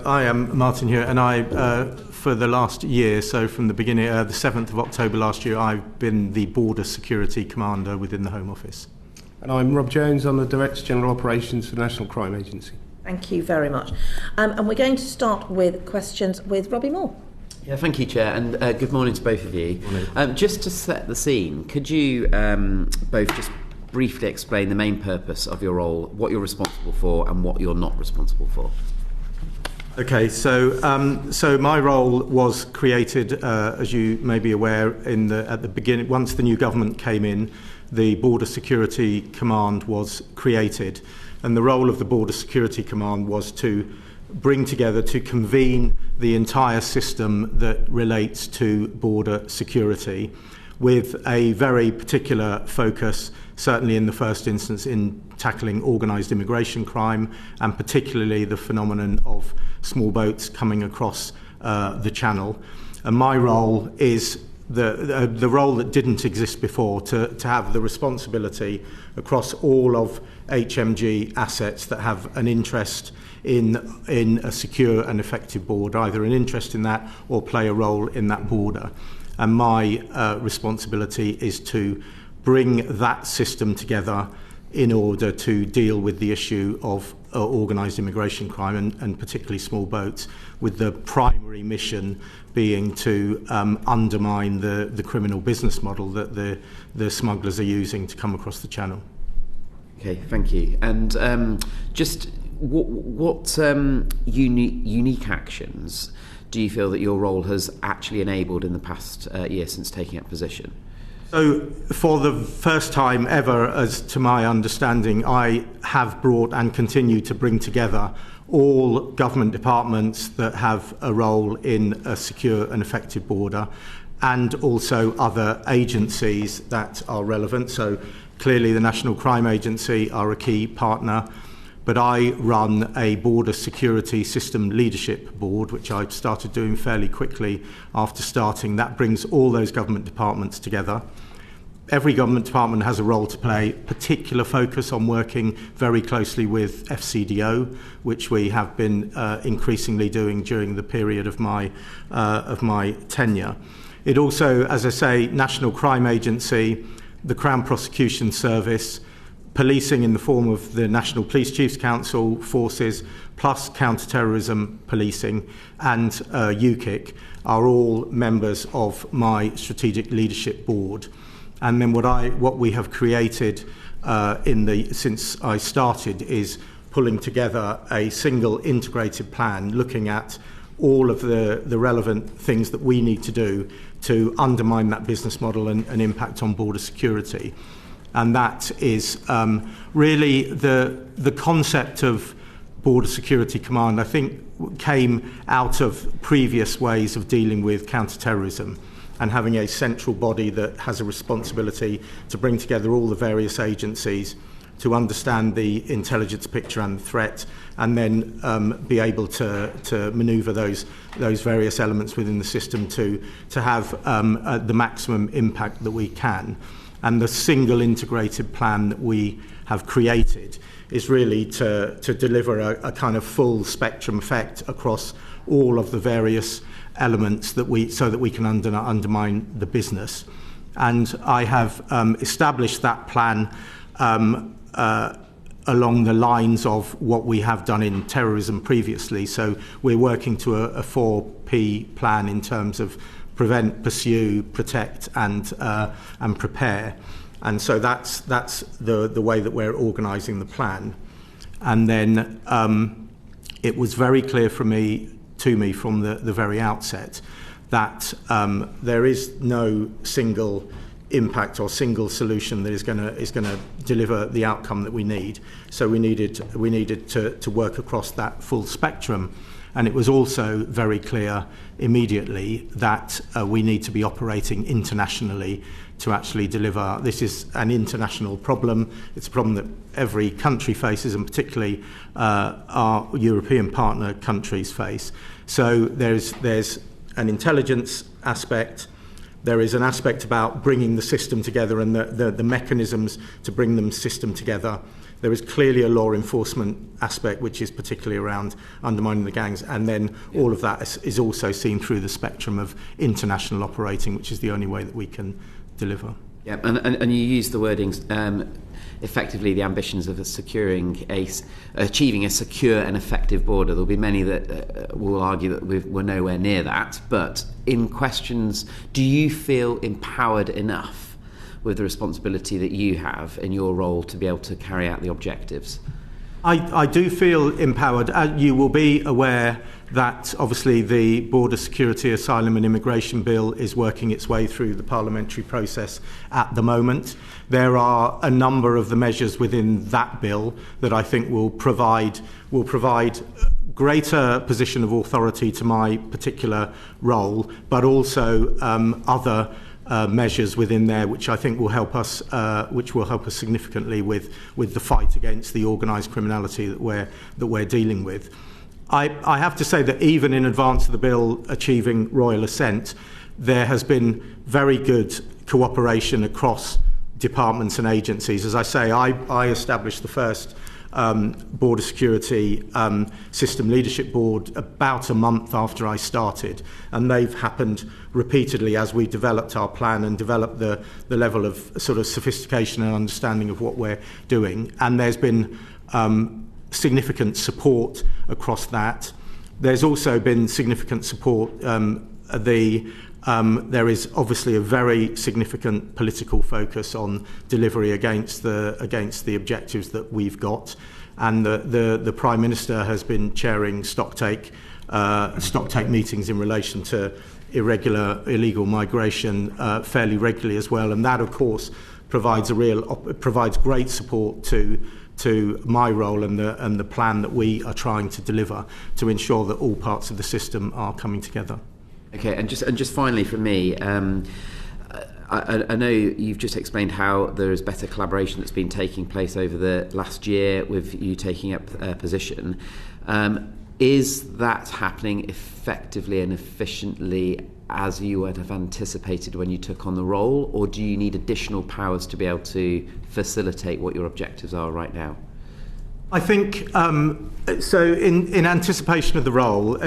I am Martin Hewitt, and for the last year, so from the beginning, the 7th of October last year, I've been the Border Security Commander within the Home Office. And I'm Rob Jones, I'm the Director General Operations for the National Crime Agency. Thank you very much. And we're going to start with questions with Robbie Moore. Yeah, thank you, Chair, and good morning to both of you. Just to set the scene, could you both just briefly explain the main purpose of your role, what you're responsible for and what you're not responsible for? Okay, so my role was created, as you may be aware, at the beginning. Once the new government came in, the Border Security Command was created, and the role of the Border Security Command was to bring together, to convene the entire system that relates to border security, with a very particular focus, certainly in the first instance, in tackling organised immigration crime, and particularly the phenomenon of small boats coming across the Channel. And my role is the role that didn't exist before, to have the responsibility across all of HMG assets that have an interest in a secure and effective border, either an interest in that or play a role in that border. And my responsibility is to bring that system together in order to deal with the issue of organised immigration crime and particularly small boats, with the primary mission being to undermine the criminal business model that the smugglers are using to come across the Channel. Okay, thank you. And just what unique actions do you feel that your role has actually enabled in the past year since taking up position? So, for the first time ever, as to my understanding, I have brought and continue to bring together all government departments that have a role in a secure and effective border, and also other agencies that are relevant. So, clearly the National Crime Agency are a key partner, but I run a border security system leadership board, which I started doing fairly quickly after starting. That brings all those government departments together. Every government department has a role to play, particular focus on working very closely with FCDO, which we have been increasingly doing during the period of my tenure. It also, as I say, National Crime Agency, the Crown Prosecution Service, policing in the form of the National Police Chiefs Council forces, plus counter-terrorism policing, and UKIC are all members of my strategic leadership board. And then what we have created since I started is pulling together a single integrated plan, looking at all of the relevant things that we need to do to undermine that business model and impact on border security. And that is really the concept of Border Security Command, I think, came out of previous ways of dealing with counter-terrorism, and having a central body that has a responsibility to bring together all the various agencies to understand the intelligence picture and the threat, and then be able to manoeuvre those various elements within the system to have the maximum impact that we can. And the single integrated plan that we have created is really to deliver a kind of full spectrum effect across all of the various elements so that we can undermine the business. And I have established that plan along the lines of what we have done in terrorism previously. So we're working to a 4P plan in terms of prevent, pursue, protect, and prepare. And so that's the way that we're organising the plan. And then it was very clear to me from the very outset that there is no single impact or single solution that is going to deliver the outcome that we need. So we needed to work across that full spectrum. And it was also very clear immediately that we need to be operating internationally to actually deliver. This is an international problem. It's a problem that every country faces, and particularly our European partner countries face. So there's an intelligence aspect, There is an aspect about bringing the system together and the mechanisms to bring the system together. There is clearly a law enforcement aspect, which is particularly around undermining the gangs, and then all of that is also seen through the spectrum of international operating, which is the only way that we can deliver. Yeah, and you use the wording, effectively the ambitions of achieving a secure and effective border. There'll be many that will argue that we're nowhere near that, but in questions, do you feel empowered enough with the responsibility that you have in your role to be able to carry out the objectives? I do feel empowered. You will be aware that obviously the Border Security, Asylum and Immigration Bill is working its way through the parliamentary process at the moment. There are a number of the measures within that bill that I think will provide greater position of authority to my particular role, but also other measures within there, which I think will help us, significantly with the fight against the organised criminality that we're dealing with. I have to say that even in advance of the bill achieving royal assent, there has been very good cooperation across departments and agencies. As I say, I established the first Border Security System Leadership Board about a month after I started, and they've happened repeatedly as we developed our plan and developed the level of sort of sophistication and understanding of what we're doing. And there's been significant support across that. There's also been significant support. There is obviously a very significant political focus on delivery against the objectives that we've got, and the Prime Minister has been chairing stocktake meetings in relation to illegal migration fairly regularly as well, and that of course provides great support to my role and the plan that we are trying to deliver to ensure that all parts of the system are coming together. Okay, and just finally from me, I know you've just explained how there is better collaboration that's been taking place over the last year with you taking up a position. Is that happening effectively and efficiently as you would have anticipated when you took on the role, or do you need additional powers to be able to facilitate what your objectives are right now? I think, so in anticipation of the role,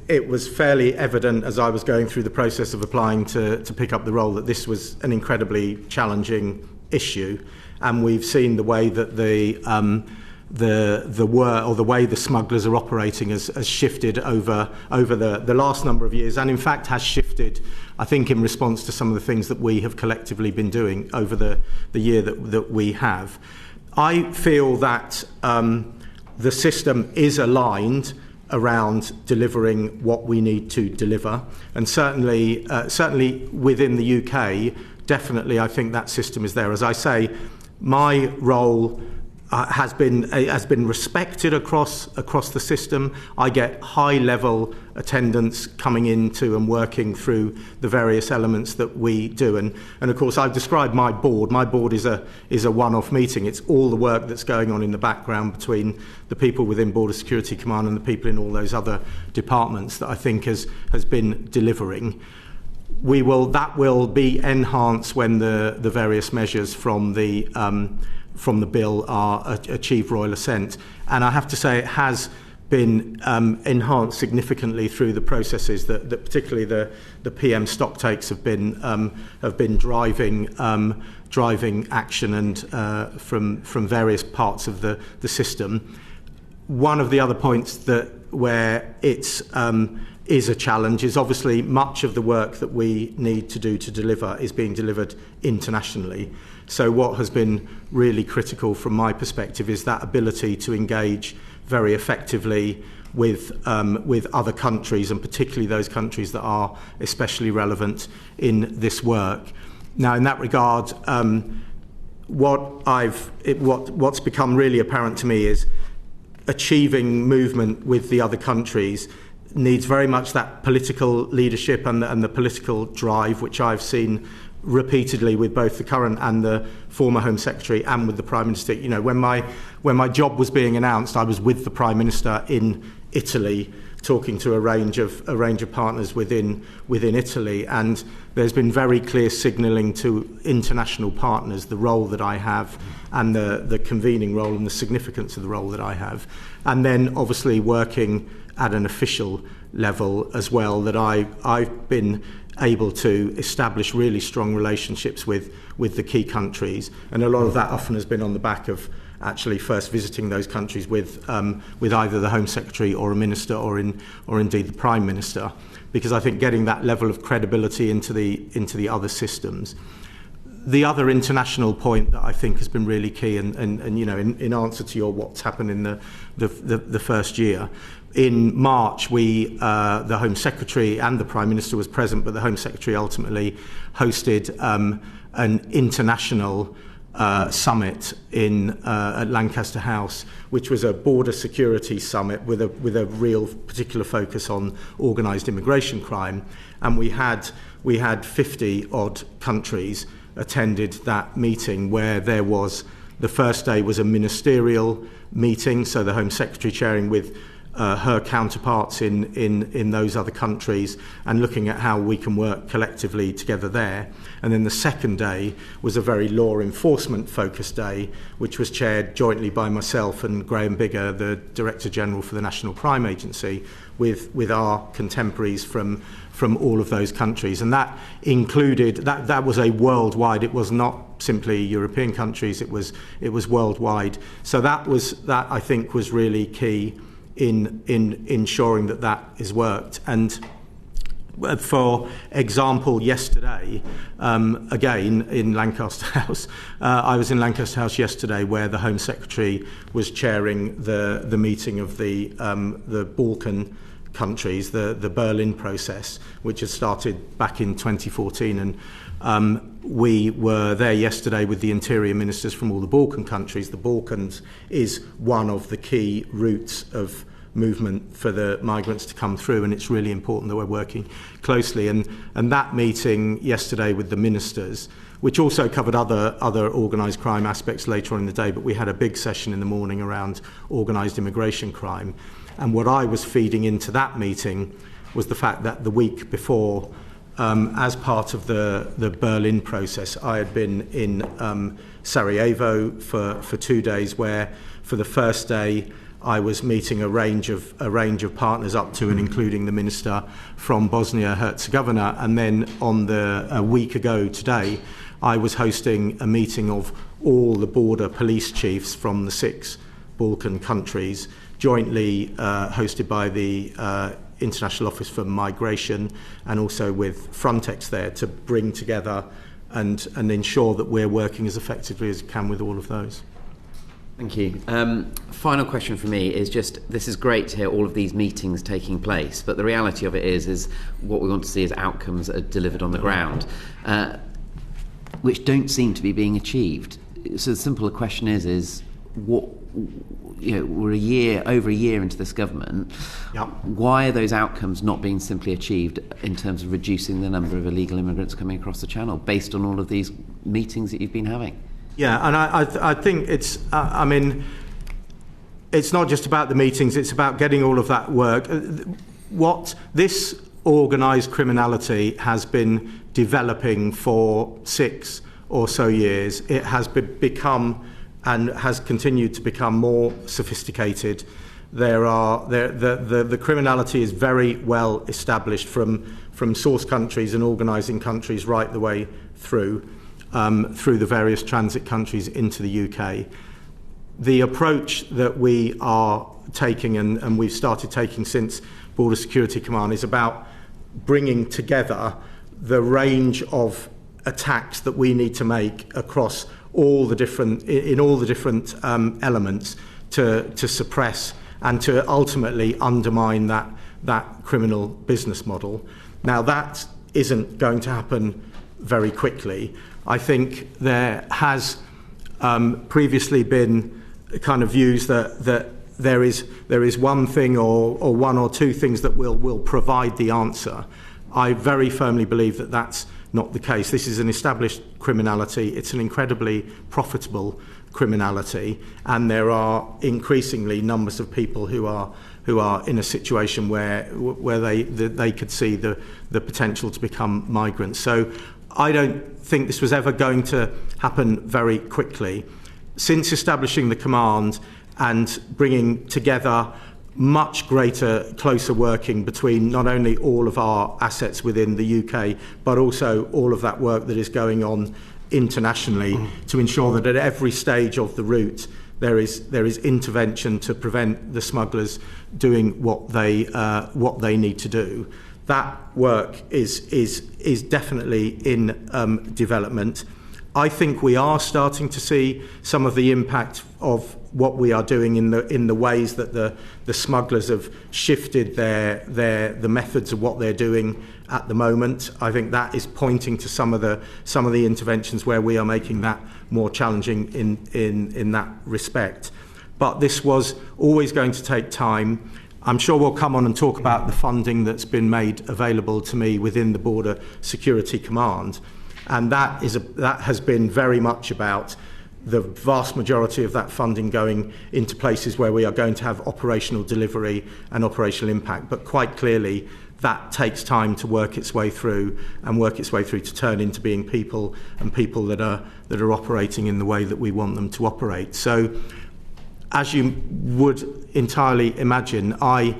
it was fairly evident as I was going through the process of applying to pick up the role that this was an incredibly challenging issue, and we've seen the way that the way the smugglers are operating has shifted over the last number of years, and in fact has shifted, I think, in response to some of the things that we have collectively been doing over the year that we have. I feel that the system is aligned around delivering what we need to deliver, and certainly within the UK, definitely I think that system is there. As I say, my role has been respected across the system. I get high level attendance coming into and working through the various elements that we do, and of course I've described my board. My board is a one-off meeting. It's all the work that's going on in the background between the people within Border Security Command and the people in all those other departments that I think has been delivering. That will be enhanced when the various measures from the bill are achieved royal assent, and I have to say it has been enhanced significantly through the processes that particularly the PM stocktakes have been driving action and from various parts of the system. One of the other points where it's is a challenge is obviously much of the work that we need to do to deliver is being delivered internationally. So what has been really critical from my perspective is that ability to engage very effectively with other countries, and particularly those countries that are especially relevant in this work. Now, in that regard, what's become really apparent to me is achieving movement with the other countries needs very much that political leadership and the political drive, which I've seen repeatedly with both the current and the former Home Secretary and with the Prime Minister. When my job was being announced, I was with the Prime Minister in Italy talking to a range of partners within Italy, and there's been very clear signalling to international partners the role that I have and the convening role and the significance of the role that I have. And then obviously working at an official level as well, that I've been able to establish really strong relationships with the key countries, and a lot of that often has been on the back of actually first visiting those countries with either the Home Secretary or a minister or indeed the Prime Minister, because I think getting that level of credibility into the other systems. The other international point that I think has been really key, and you know, in answer to your what's happened in the first year, in March the Home Secretary and the Prime Minister was present, but the Home Secretary ultimately hosted an international summit at Lancaster House, which was a border security summit with a real particular focus on organised immigration crime, and we had 50 odd countries attended that meeting, where there was, the first day was a ministerial meeting, so the Home Secretary chairing with her counterparts in those other countries and looking at how we can work collectively together there. And then the second day was a very law enforcement focused day, which was chaired jointly by myself and Graham Bigger, the Director General for the National Crime Agency, with our contemporaries from all of those countries. And that included, that was a worldwide, it was not simply European countries, it was worldwide. So that I think was really key in ensuring that is worked. And for example, yesterday, again in Lancaster House, I was in Lancaster House yesterday, where the Home Secretary was chairing the meeting of the Balkan countries, the Berlin process, which had started back in 2014, and we were there yesterday with the interior ministers from all the Balkan countries. The Balkans is one of the key routes of movement for the migrants to come through, and it's really important that we're working closely. And that meeting yesterday with the ministers, which also covered other organised crime aspects later on in the day, but we had a big session in the morning around organised immigration crime. And what I was feeding into that meeting was the fact that the week before, as part of the Berlin process, I had been in Sarajevo for 2 days, where for the first day I was meeting a range of partners up to and including the minister from Bosnia-Herzegovina, and then a week ago today I was hosting a meeting of all the border police chiefs from the 6 Balkan countries, jointly hosted by the International Office for Migration and also with Frontex there, to bring together and ensure that we're working as effectively as we can with all of those. Thank you. Final question for me is just, this is great to hear all of these meetings taking place, but the reality of it is what we want to see is outcomes that are delivered on the ground, which don't seem to be being achieved. So the simple question is what, you know, we're over a year into this government. Yep. Why are those outcomes not being simply achieved in terms of reducing the number of illegal immigrants coming across the Channel, based on all of these meetings that you've been having? Yeah, and I think it's, I mean, it's not just about the meetings, it's about getting all of that work. What this organised criminality has been developing for 6 or so years, it has become and has continued to become more sophisticated. The criminality is very well established from source countries and organising countries right the way through the various transit countries into the UK. The approach that we are taking, and we've started taking since Border Security Command, is about bringing together the range of attacks that we need to make across all the different elements to suppress and to ultimately undermine that criminal business model. Now, that isn't going to happen very quickly. I think there has previously been kind of views that there is one thing or one or two things that will provide the answer. I very firmly believe that that's not the case. This is an established criminality. It's an incredibly profitable criminality, and there are increasingly numbers of people who who are in a situation where they could see the potential to become migrants. So I don't think this was ever going to happen very quickly. Since establishing the command and bringing together much greater, closer working between not only all of our assets within the UK, but also all of that work that is going on internationally to ensure that at every stage of the route there is intervention to prevent the smugglers doing what they need to do. That work is definitely in development. I think we are starting to see some of the impact of what we are doing in the ways that the smugglers have shifted the methods of what they're doing at the moment. I think that is pointing to some of the interventions where we are making that more challenging in that respect. But this was always going to take time. I'm sure we'll come on and talk about the funding that's been made available to me within the Border Security Command. And that has been very much about the vast majority of that funding going into places where we are going to have operational delivery and operational impact. But quite clearly, that takes time to work its way through to turn into being people that are operating in the way that we want them to operate. So, as you would entirely imagine, I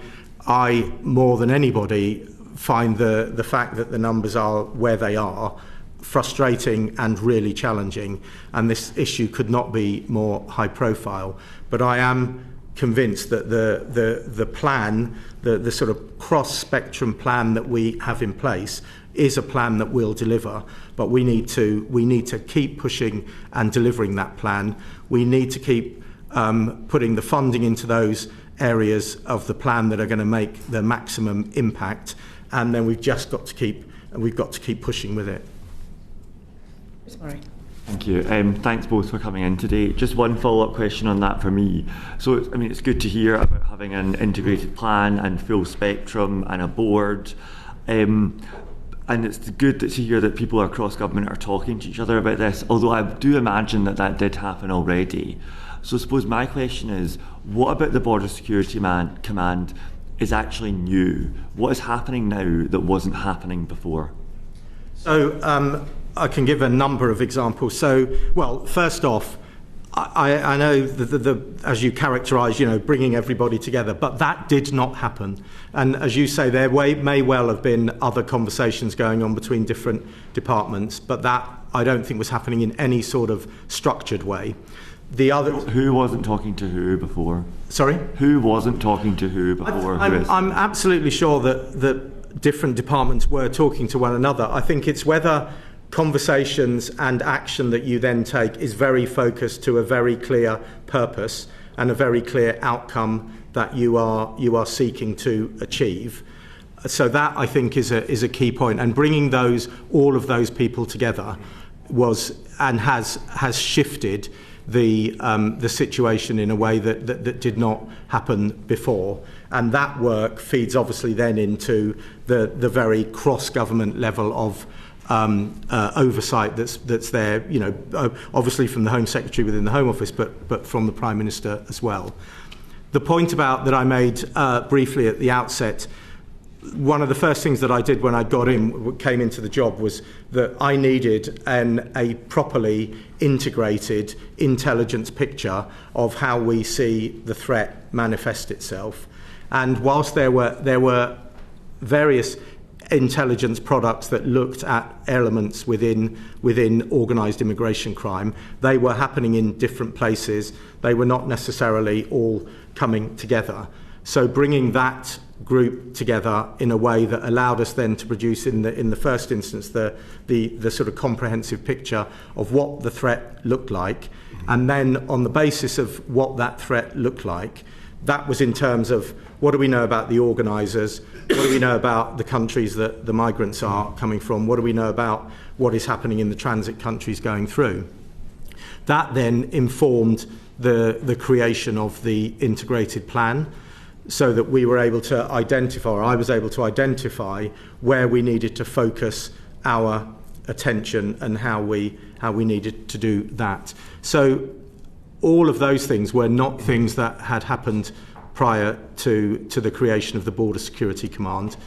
more than anybody find the fact that the numbers are where they are frustrating and really challenging, and this issue could not be more high profile. But I am convinced that the plan, the sort of cross-spectrum plan that we have in place is a plan that will deliver, but we need to keep pushing and delivering that plan. We need to keep putting the funding into those areas of the plan that are going to make the maximum impact, and then we've got to keep pushing with it. Sorry. Thank you. Thanks both for coming in today. Just one follow-up question on that for me. So, it's good to hear about having an integrated plan and full spectrum and a board. And it's good to hear that people across government are talking to each other about this, although I do imagine that did happen already. So I suppose my question is, what about the Border Security Command is actually new? What is happening now that wasn't happening before? So I can give a number of examples. So, well, first off, I know as you characterise, bringing everybody together, but that did not happen. And as you say, there may well have been other conversations going on between different departments, but that I don't think was happening in any sort of structured way. Who wasn't talking to who before? Sorry? Who wasn't talking to who before? I'm absolutely sure that different departments were talking to one another. I think it's whether conversations and action that you then take is very focused to a very clear purpose and a very clear outcome that you are seeking to achieve. So that, I think, is a key point. And bringing all of those people together has shifted the situation in a way that did not happen before. And that work feeds obviously then into the very cross-government level of oversight that's there, obviously from the Home Secretary within the Home Office, but from the Prime Minister as well. The point that I made briefly at the outset, one of the first things that I did when I came into the job was that I needed a properly integrated intelligence picture of how we see the threat manifest itself. And whilst there were various intelligence products that looked at elements within organised immigration crime, they were happening in different places. They were not necessarily all coming together. So bringing that group together in a way that allowed us then to produce in the first instance the sort of comprehensive picture of what the threat looked like, and then on the basis of what that threat looked like, that was in terms of what do we know about the organisers, what do we know about the countries that the migrants are coming from, what do we know about what is happening in the transit countries going through. That then informed the creation of the integrated plan, so that we were able to identify, or I was able to identify where we needed to focus our attention and how we needed to do that. So all of those things were not things that had happened prior to the creation of the Border Security Command.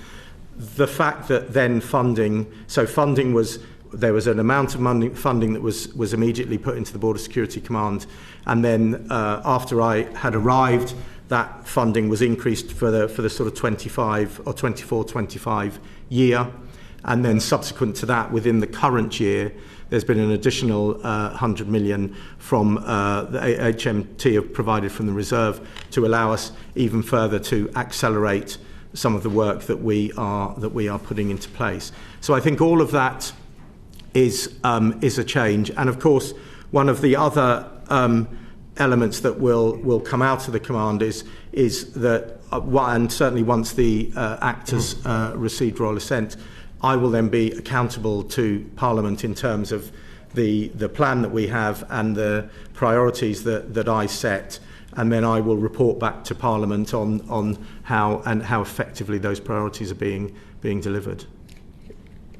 The fact that then there was an amount of funding that was immediately put into the Border Security Command, and then after I had arrived, that funding was increased for the sort of 24-25 year, and then subsequent to that, within the current year, there's been an additional 100 million from the HMT have provided from the reserve to allow us even further to accelerate some of the work that we are putting into place. So I think all of that is a change, and of course one of the other elements that will come out of the command is that and certainly once the Act has received royal assent, I will then be accountable to Parliament in terms of the plan that we have and the priorities that I set, and then I will report back to Parliament on how effectively those priorities are being delivered.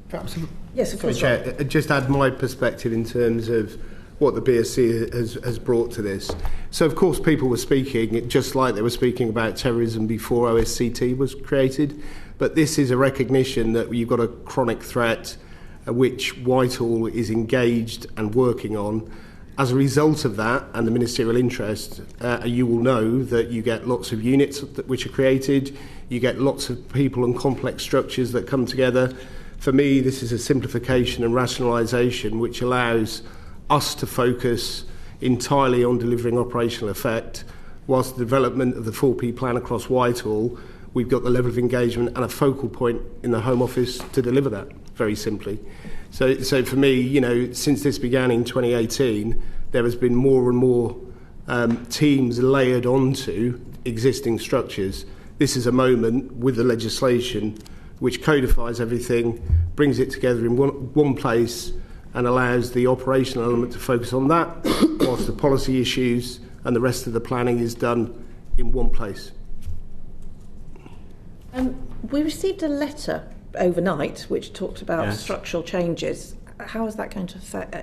Perhaps, yes, of course. Chair, just add my perspective in terms of what the BSC has brought to this. So, of course, people were speaking, just like they were speaking about terrorism before OSCT was created, but this is a recognition that you've got a chronic threat which Whitehall is engaged and working on. As a result of that and the ministerial interest, you will know that you get lots of units which are created, you get lots of people and complex structures that come together. For me, this is a simplification and rationalisation which allows us to focus entirely on delivering operational effect, whilst the development of the 4P plan across Whitehall, we've got the level of engagement and a focal point in the Home Office to deliver that, very simply. So for me, since this began in 2018, there has been more and more teams layered onto existing structures. This is a moment with the legislation which codifies everything, brings it together in one place, and allows the operational element to focus on that, whilst the policy issues and the rest of the planning is done in one place. We received a letter overnight which talked about Yes. structural changes. How is that going to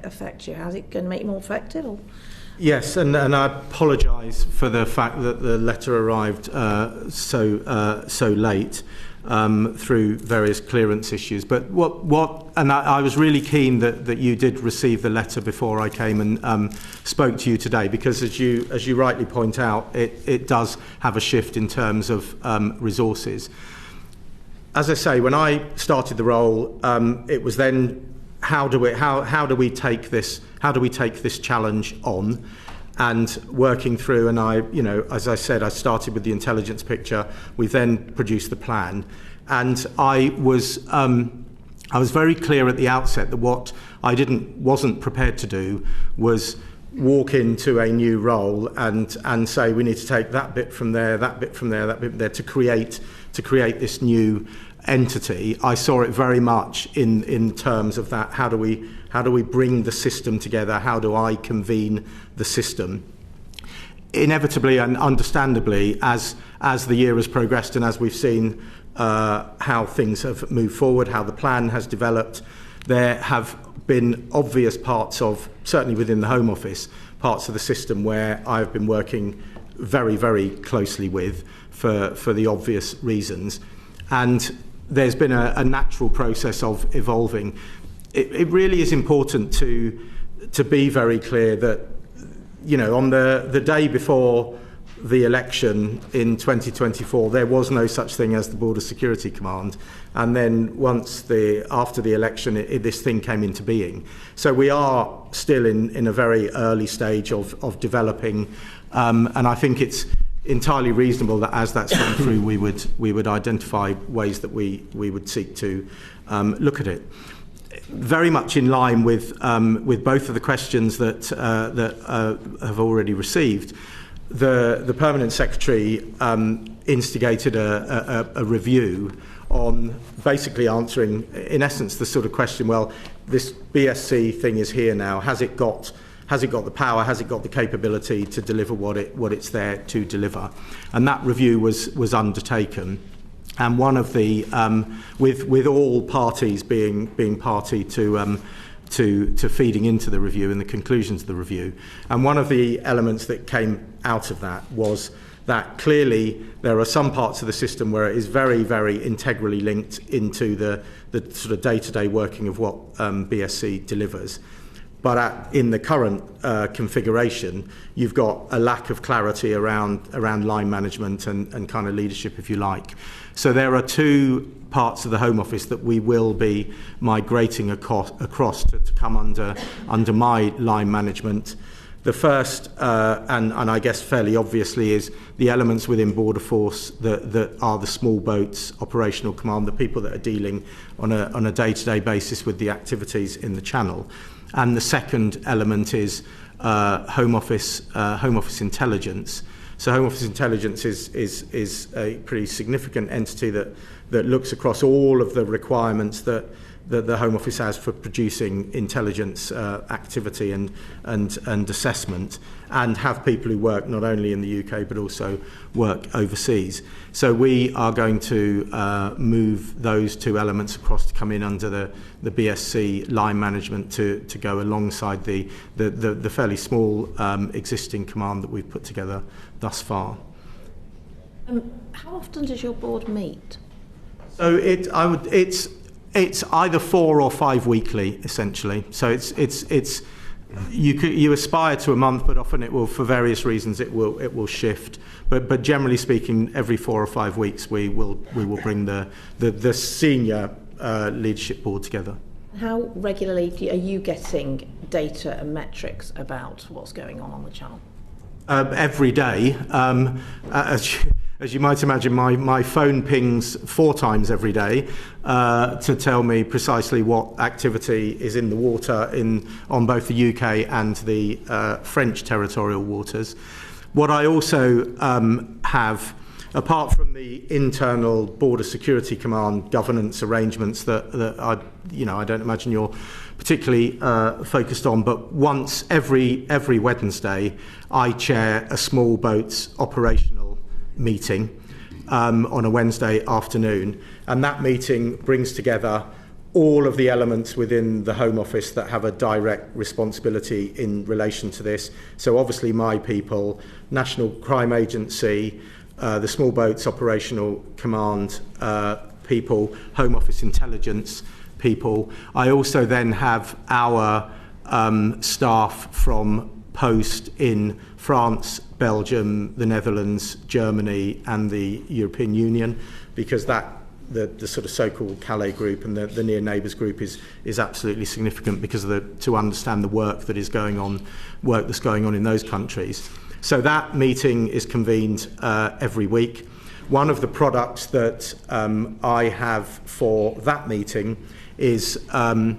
affect you? How's it going to make you more effective? Or? Yes, and I apologise for the fact that the letter arrived so late through various clearance issues. But I was really keen that you did receive the letter before I came and spoke to you today, because as you rightly point out, it does have a shift in terms of resources. As I say, when I started the role, it was then how do we take this challenge on, and working through, and as I said, I started with the intelligence picture. We then produced the plan, and I was very clear at the outset that what I wasn't prepared to do was walk into a new role and say we need to take that bit from there, that bit from there, that bit from there to create this new entity. I saw it very much in terms of that. How do we bring the system together? How do I convene the system? Inevitably and understandably, as the year has progressed and as we've seen how things have moved forward, how the plan has developed, there have been obvious parts of, certainly within the Home Office, parts of the system where I've been working very, very closely with for the obvious reasons. And there's been a natural process of evolving. It really is important to be very clear that, on the day before the election in 2024, there was no such thing as the Border Security Command. And then after the election, this thing came into being. So we are still in a very early stage of developing, and I think it's entirely reasonable that as that's gone through, we would identify ways that we would seek to look at it. Very much in line with both of the questions that have already received. The Permanent Secretary instigated a review on basically answering, in essence, the sort of question, well, this BSC thing is here now. Has it got the power? Has it got the capability to deliver what it's there to deliver? And that review was undertaken. And one of the, with all parties being party to feeding into the review and the conclusions of the review. And one of the elements that came out of that was that clearly there are some parts of the system where it is very, very integrally linked into the sort of day-to-day working of what BSC delivers. But in the current configuration, you've got a lack of clarity around line management and kind of leadership, if you like. So there are two parts of the Home Office that we will be migrating across to come under my line management. The first, and I guess fairly obviously, is the elements within Border Force that are the small boats, operational command, the people that are dealing on a day-to-day basis with the activities in the Channel. And the second element is Home Office intelligence. So Home Office intelligence is a pretty significant entity that looks across all of the requirements that the Home Office has for producing intelligence activity and assessment, and have people who work not only in the UK but also work overseas. So we are going to move those two elements across to come in under the BSC line management to go alongside the fairly small existing command that we've put together thus far. How often does your board meet? So it's either 4 or 5 weekly, essentially. So it's you aspire to a month, but often it will, for various reasons, it will shift. But generally speaking, every 4 or 5 weeks we will bring the senior leadership board together. How regularly are you getting data and metrics about what's going on the Channel? Every day. As you might imagine, my phone pings 4 times every day to tell me precisely what activity is in the water on both the UK and the French territorial waters. What I also have, apart from the internal Border Security Command governance arrangements that I don't imagine you're particularly focused on, but once every Wednesday, I chair a small boats operational meeting on a Wednesday afternoon, and that meeting brings together all of the elements within the Home Office that have a direct responsibility in relation to this. So obviously my people, National Crime Agency, the Small Boats Operational Command people, Home Office Intelligence people. I also then have our staff from Post in France, Belgium, the Netherlands, Germany and the European Union, because the sort of so-called Calais group and the near neighbours group is absolutely significant because of to understand the work that's going on in those countries. So that meeting is convened every week. One of the products that I have for that meeting is a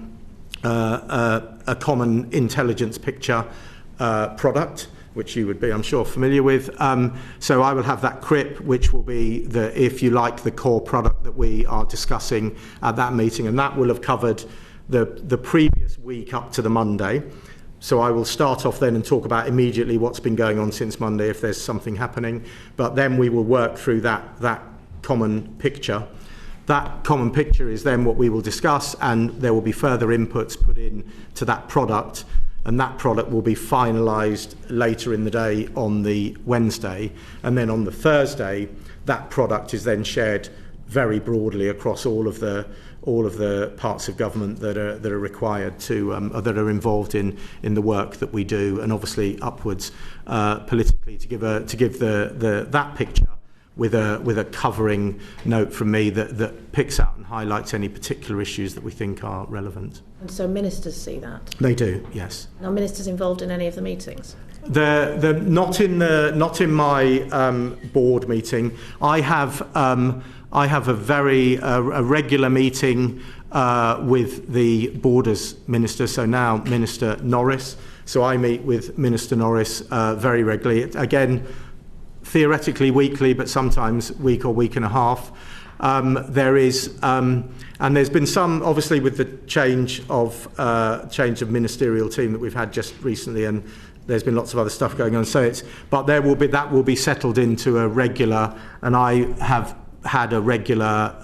common intelligence picture product, which you would be, I'm sure, familiar with. So I will have that CRIP, which will be if you like, the core product that we are discussing at that meeting, and that will have covered the previous week up to the Monday. So I will start off then and talk about immediately what's been going on since Monday, if there's something happening. But then we will work through that common picture. That common picture is then what we will discuss, and there will be further inputs put in to that product. And that product will be finalised later in the day on the Wednesday, and then on the Thursday that product is then shared very broadly across all of the parts of government that are required to that are involved in the work that we do, and obviously upwards politically to give that picture with a covering note from me that picks out and highlights any particular issues that we think are relevant. And so ministers see that? They do, yes. Are ministers involved in any of the meetings? They're not in my board meeting. I have a very regular meeting with the Borders Minister, so now Minister Norris. So I meet with Minister Norris very regularly. Again, theoretically weekly, but sometimes week or week and a half. There is, and there's been some, obviously, with the change of ministerial team that we've had just recently, and there's been lots of other stuff going on. So but that will be settled into a regular, and I have had a regular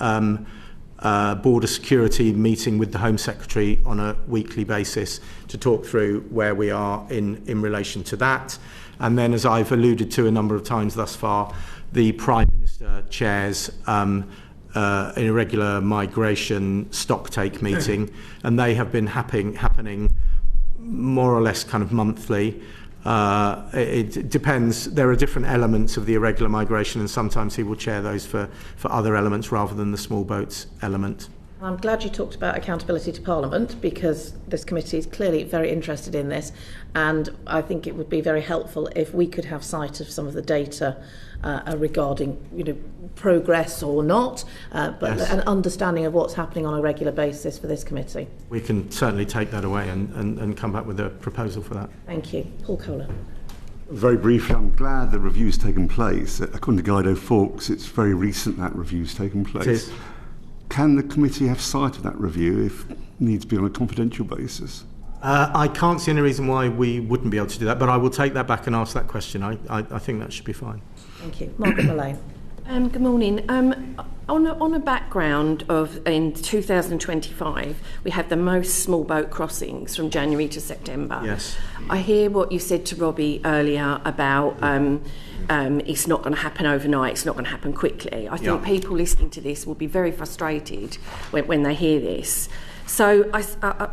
border security meeting with the Home Secretary on a weekly basis to talk through where we are in relation to that. And then, as I've alluded to a number of times thus far, the Prime Minister chairs an irregular migration stocktake meeting, and they have been happening more or less kind of monthly. It depends. There are different elements of the irregular migration, and sometimes he will chair those for other elements rather than the small boats element. I'm glad you talked about accountability to Parliament, because this committee is clearly very interested in this, and I think it would be very helpful if we could have sight of some of the data regarding, progress or not, but yes, an understanding of what's happening on a regular basis for this committee. We can certainly take that away and come back with a proposal for that. Thank you. Paul Kohler. Very briefly, I'm glad the review's taken place. According to Guido Fawkes, it's very recent that review's taken place. It is. Can the committee have sight of that review if needs be on a confidential basis? I can't see any reason why we wouldn't be able to do that, but I will take that back and ask that question. I think that should be fine. Thank you. Margaret Mullane. Good morning. On a background of in 2025, we have the most small boat crossings from January to September. Yes. I hear what you said to Robbie earlier about it's not going to happen overnight, it's not going to happen quickly. I think people listening to this will be very frustrated when they hear this. So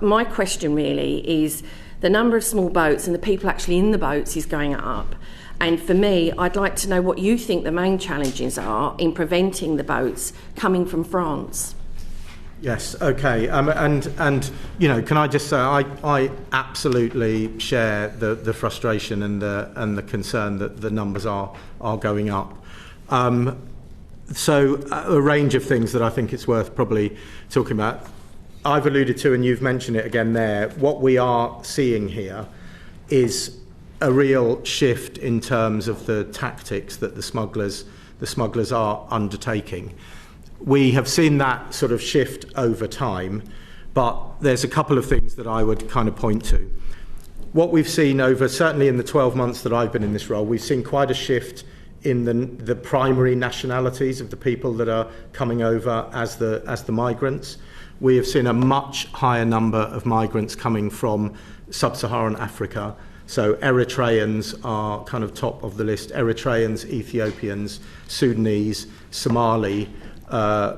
my question really is, the number of small boats and the people actually in the boats is going up. And for me, I'd like to know what you think the main challenges are in preventing the boats coming from France. Yes, okay. And can I just say I absolutely share the frustration and the concern that the numbers are going up. So a range of things that I think it's worth probably talking about. I've alluded to, and you've mentioned it again there, what we are seeing here is a real shift in terms of the tactics that the smugglers are undertaking. We have seen that sort of shift over time, but there's a couple of things that I would kind of point to. What we've seen certainly in the 12 months that I've been in this role, we've seen quite a shift in the primary nationalities of the people that are coming over as the migrants. We have seen a much higher number of migrants coming from sub-Saharan Africa. So Eritreans are kind of top of the list. Eritreans, Ethiopians, Sudanese, Somali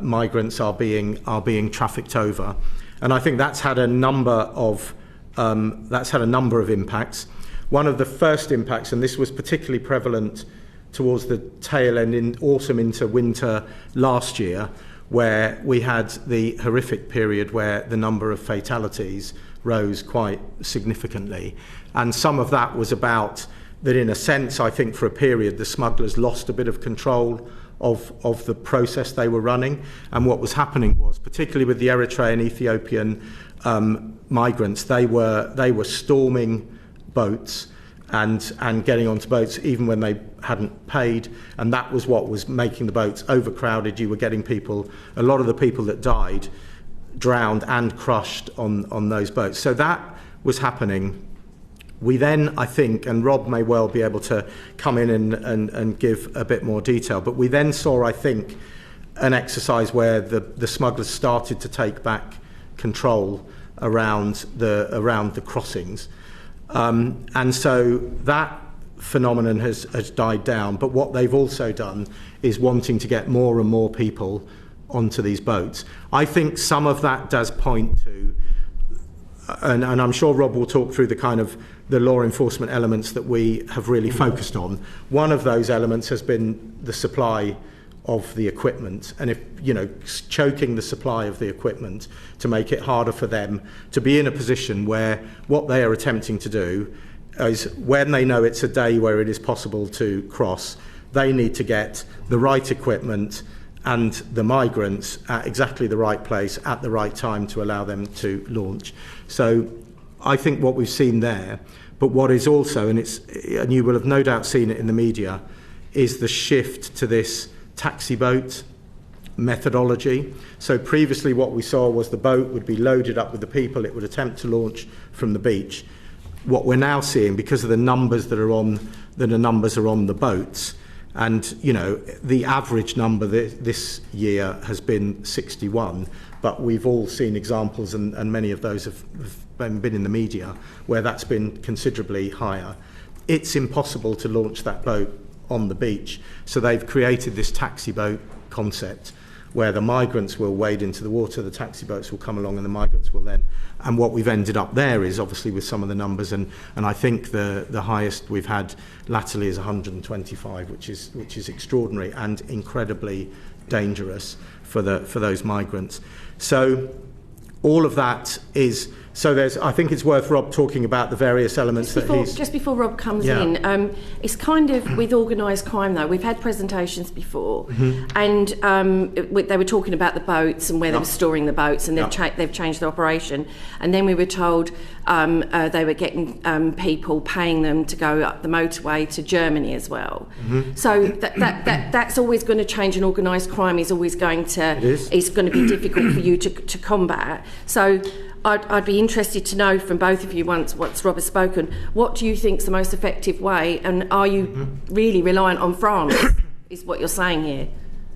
migrants are being trafficked over, and I think that's had a number of impacts. One of the first impacts, and this was particularly prevalent towards the tail end in autumn into winter last year, where we had the horrific period where the number of fatalities rose quite significantly. And some of that was about that, in a sense, I think for a period, the smugglers lost a bit of control of the process they were running. And what was happening was, particularly with the Eritrean, Ethiopian migrants, they were storming boats and getting onto boats even when they hadn't paid, and that was what was making the boats overcrowded. You were getting a lot of the people that died drowned and crushed on those boats. So that was happening. We then, I think, and Rob may well be able to come in and give a bit more detail, but we then saw, I think, an exercise where the smugglers started to take back control around the crossings. And so that phenomenon has died down, but what they've also done is wanting to get more and more people onto these boats. I think some of that does point to, and I'm sure Rob will talk through the kind of the law enforcement elements that we have really focused on. One of those elements has been the supply of the equipment, and if choking the supply of the equipment to make it harder for them to be in a position where what they are attempting to do is, when they know it's a day where it is possible to cross, they need to get the right equipment and the migrants at exactly the right place at the right time to allow them to launch. So I think what we've seen there, but what is also, and you will have no doubt seen it in the media, is the shift to this taxi boat methodology. So previously what we saw was the boat would be loaded up with the people, it would attempt to launch from the beach. What we're now seeing, because of the numbers that are on the boats, and the average number this year has been 61, but we've all seen examples, and many of those have been in the media, where that's been considerably higher. it's impossible to launch that boat on the beach. So they've created this taxi boat concept where the migrants will wade into the water, the taxi boats will come along, and the migrants will then. And what we've ended up there is obviously with some of the numbers, and I think the highest we've had latterly is 125, which is extraordinary and incredibly dangerous for those migrants. So all of that is. So I think it's worth Rob talking about the various elements just before Rob comes in, it's kind of with organised crime though. We've had presentations before, and they were talking about the boats and where they were storing the boats, and they've changed their operation. And then we were told they were getting people paying them to go up the motorway to Germany as well. So that's always going to change, and organised crime is always going to it's going to be difficult for you to combat. So I'd be interested to know from both of you, once Rob has spoken, what do you think is the most effective way, and are you really reliant on France, is what you're saying here?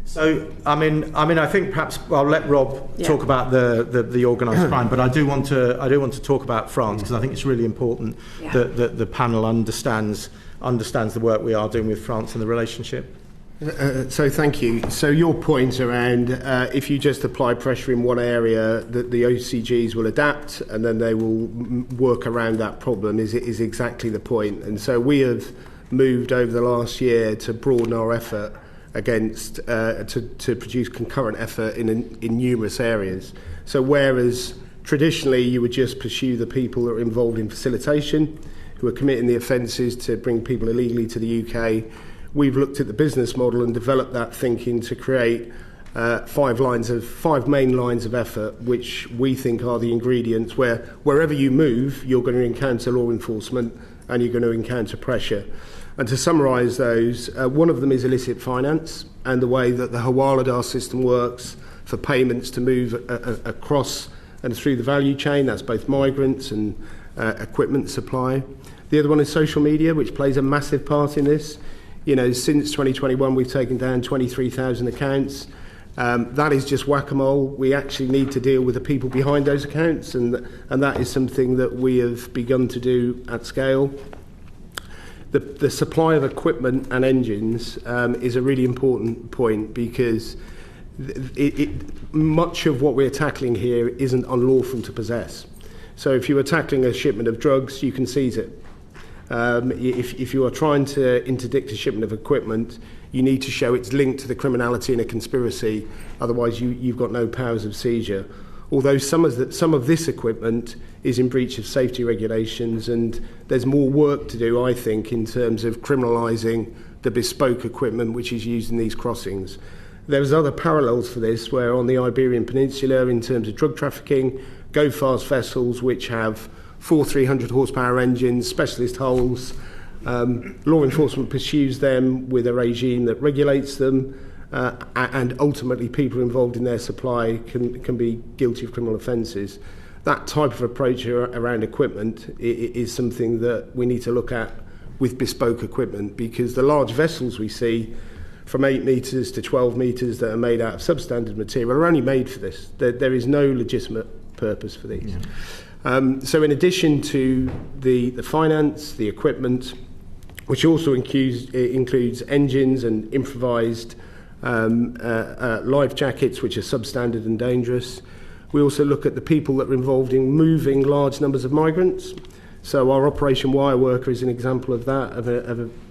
So, I mean, I think perhaps I'll let Rob talk about the organised crime, but I do want to talk about France, because I think it's really important that the panel understands the work we are doing with France and the relationship. So thank you. So your point around if you just apply pressure in one area, the OCGs will adapt and then they will work around that problem is exactly the point. And so we have moved over the last year to broaden our effort against to produce concurrent effort in numerous areas. So whereas traditionally you would just pursue the people that are involved in facilitation, who are committing the offences to bring people illegally to the UK, we've looked at the business model and developed that thinking to create 5 main lines of effort, which we think are the ingredients where wherever you move, you're going to encounter law enforcement and you're going to encounter pressure. And to summarise those, one of them is illicit finance and the way that the Hawaladar system works for payments to move across and through the value chain. That's both migrants and equipment supply. The other one is social media, which plays a massive part in this. You know, since 2021, we've taken down 23,000 accounts. That is just whack-a-mole. We actually need to deal with the people behind those accounts, and that is something that we have begun to do at scale. The supply of equipment and engines is a really important point, because much of what we're tackling here isn't unlawful to possess. So if you are tackling a shipment of drugs, you can seize it. If you are trying to interdict a shipment of equipment, you need to show it's linked to the criminality in a conspiracy. Otherwise, you've got no powers of seizure. Although some of this equipment is in breach of safety regulations, and there's more work to do, I think, in terms of criminalising the bespoke equipment which is used in these crossings. There's other parallels for this, where on the Iberian Peninsula, in terms of drug trafficking, go-fast vessels which have 4 300 horsepower engines, specialist hulls. Law enforcement pursues them with a regime that regulates them, and ultimately people involved in their supply can be guilty of criminal offences. That type of approach around equipment is something that we need to look at with bespoke equipment, because the large vessels we see from 8 metres to 12 metres that are made out of substandard material are only made for this. There is no legitimate purpose for these. So in addition to the finance, the equipment, which also includes engines and improvised life jackets, which are substandard and dangerous, we also look at the people that are involved in moving large numbers of migrants. So our Operation Wire Worker is an example of that, of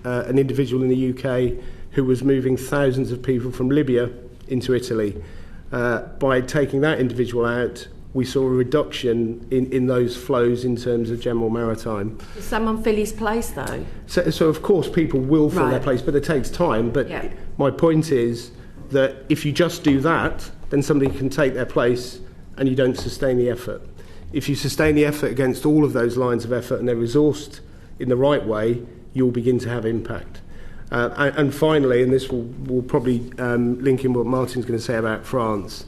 an individual in the UK who was moving thousands of people from Libya into Italy. By taking that individual out, we saw a reduction in those flows in terms of general maritime. Does someone fill his place, though? So of course, people will fill their place, but it takes time. But my point is that if you just do that, then somebody can take their place and you don't sustain the effort. If you sustain the effort against all of those lines of effort and they're resourced in the right way, you'll begin to have impact. And finally, and this will probably link in what Martin's going to say about France,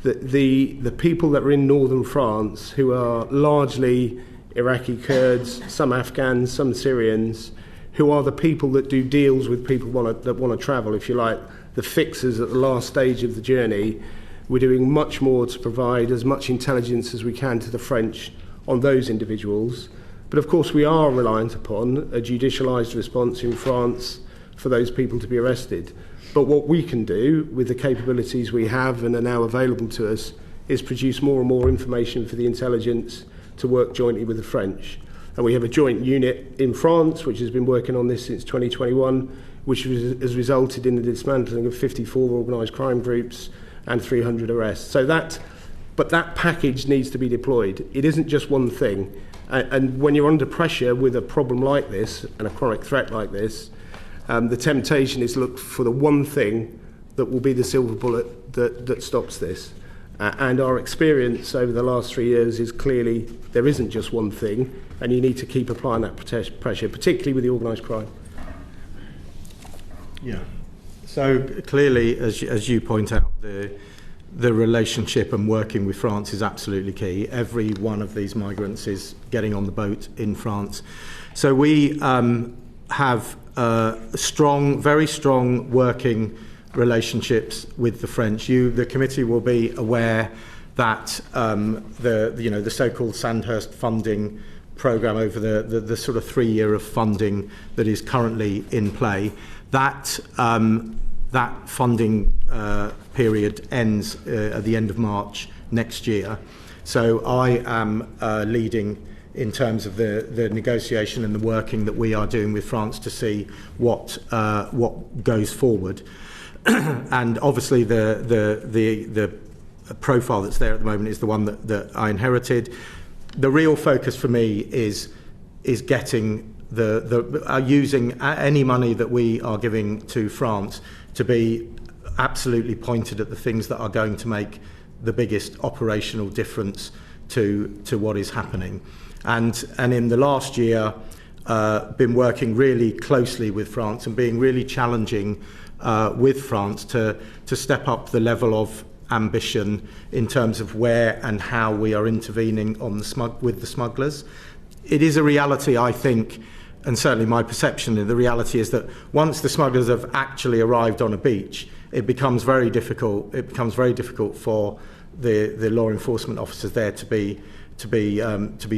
the people that are in northern France, who are largely Iraqi Kurds, some Afghans, some Syrians, who are the people that do deals with people that want to travel, if you like, the fixers at the last stage of the journey. We're doing much more to provide as much intelligence as we can to the French on those individuals, But of course we are reliant upon a judicialised response in France for those people to be arrested. But what we can do with the capabilities we have and are now available to us is produce more and more information for the intelligence to work jointly with the French. And we have a joint unit in France which has been working on this since 2021, which has resulted in the dismantling of 54 organised crime groups and 300 arrests. But that package needs to be deployed. It isn't just one thing. And when you're under pressure with a problem like this and a chronic threat like this, the temptation is to look for the one thing that will be the silver bullet that stops this. And our experience over the last 3 years is clearly there isn't just one thing, and you need to keep applying that pressure, particularly with the organised crime. Yeah. So clearly, as you point out, the relationship and working with France is absolutely key. Every one of these migrants is getting on the boat in France. So we have very strong working relationships with the French. The committee will be aware that the so-called Sandhurst funding programme over the sort of 3 year of funding that is currently in play, that funding period ends at the end of March next year. So I am leading in terms of the negotiation and the working that we are doing with France to see what goes forward. And obviously the profile that's there at the moment is the one that I inherited. The real focus for me is getting using any money that we are giving to France to be absolutely pointed at the things that are going to make the biggest operational difference to what is happening. And in the last year, been working really closely with France and being really challenging with France to step up the level of ambition in terms of where and how we are intervening on with the smugglers. It is a reality, I think, and certainly my perception of the reality is that once the smugglers have actually arrived on a beach, it becomes very difficult. It becomes very difficult for the law enforcement officers there to be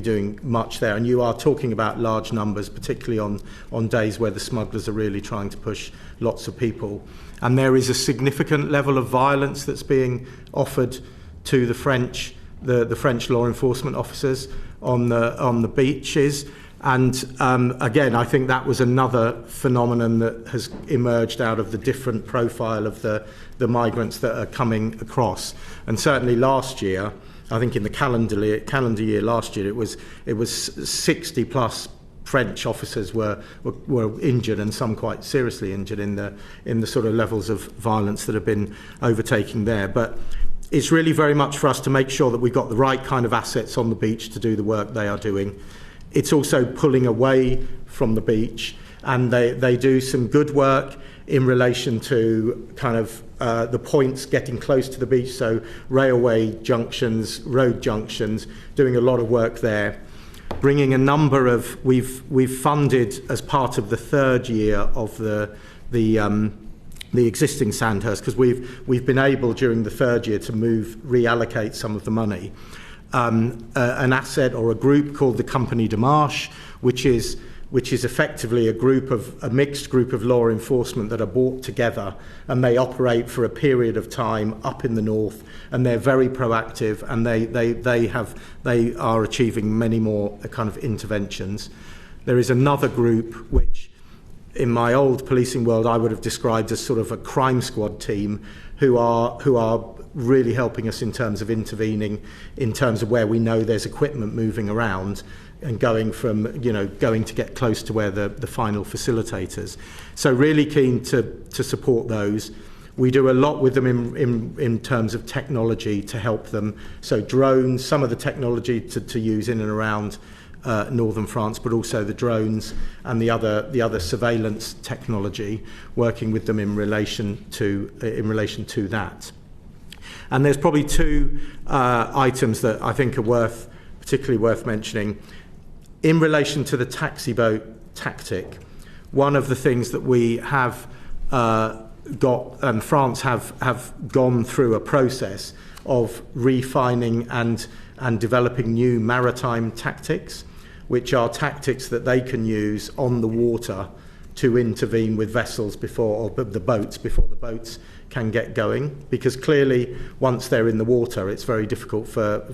doing much there. And you are talking about large numbers, particularly on days where the smugglers are really trying to push lots of people. And there is a significant level of violence that's being offered to the French law enforcement officers on the beaches. And again, I think that was another phenomenon that has emerged out of the different profile of the migrants that are coming across. And certainly last year, I think in the calendar year last year, it was 60 plus French officers were injured, and some quite seriously injured in the sort of levels of violence that have been overtaking there. But it's really very much for us to make sure that we've got the right kind of assets on the beach to do the work they are doing. It's also pulling away from the beach, and they do some good work in relation to kind of the points getting close to the beach, so railway junctions, road junctions, doing a lot of work there. Bringing a number of, we've funded as part of the third year of the existing Sandhurst, because we've been able during the third year to reallocate some of the money. An asset or a group called the Compagnie de Marche, which is effectively a mixed group of law enforcement that are brought together, and they operate for a period of time up in the north, and they're very proactive, and they are achieving many more kind of interventions. There is another group which, in my old policing world, I would have described as sort of a crime squad team, who are really helping us in terms of intervening, in terms of where we know there's equipment moving around, and going to get close to where the final facilitators. So really keen to support those. We do a lot with them in terms of technology to help them. So drones, some of the technology to use in and around northern France, but also the drones and the other surveillance technology, working with them in relation to that. And there's probably two items that I think are particularly worth mentioning. In relation to the taxi boat tactic, one of the things that we have France have gone through a process of refining and developing new maritime tactics. which are tactics that they can use on the water to intervene with vessels before the boats can get going, because clearly once they're in the water it's very difficult for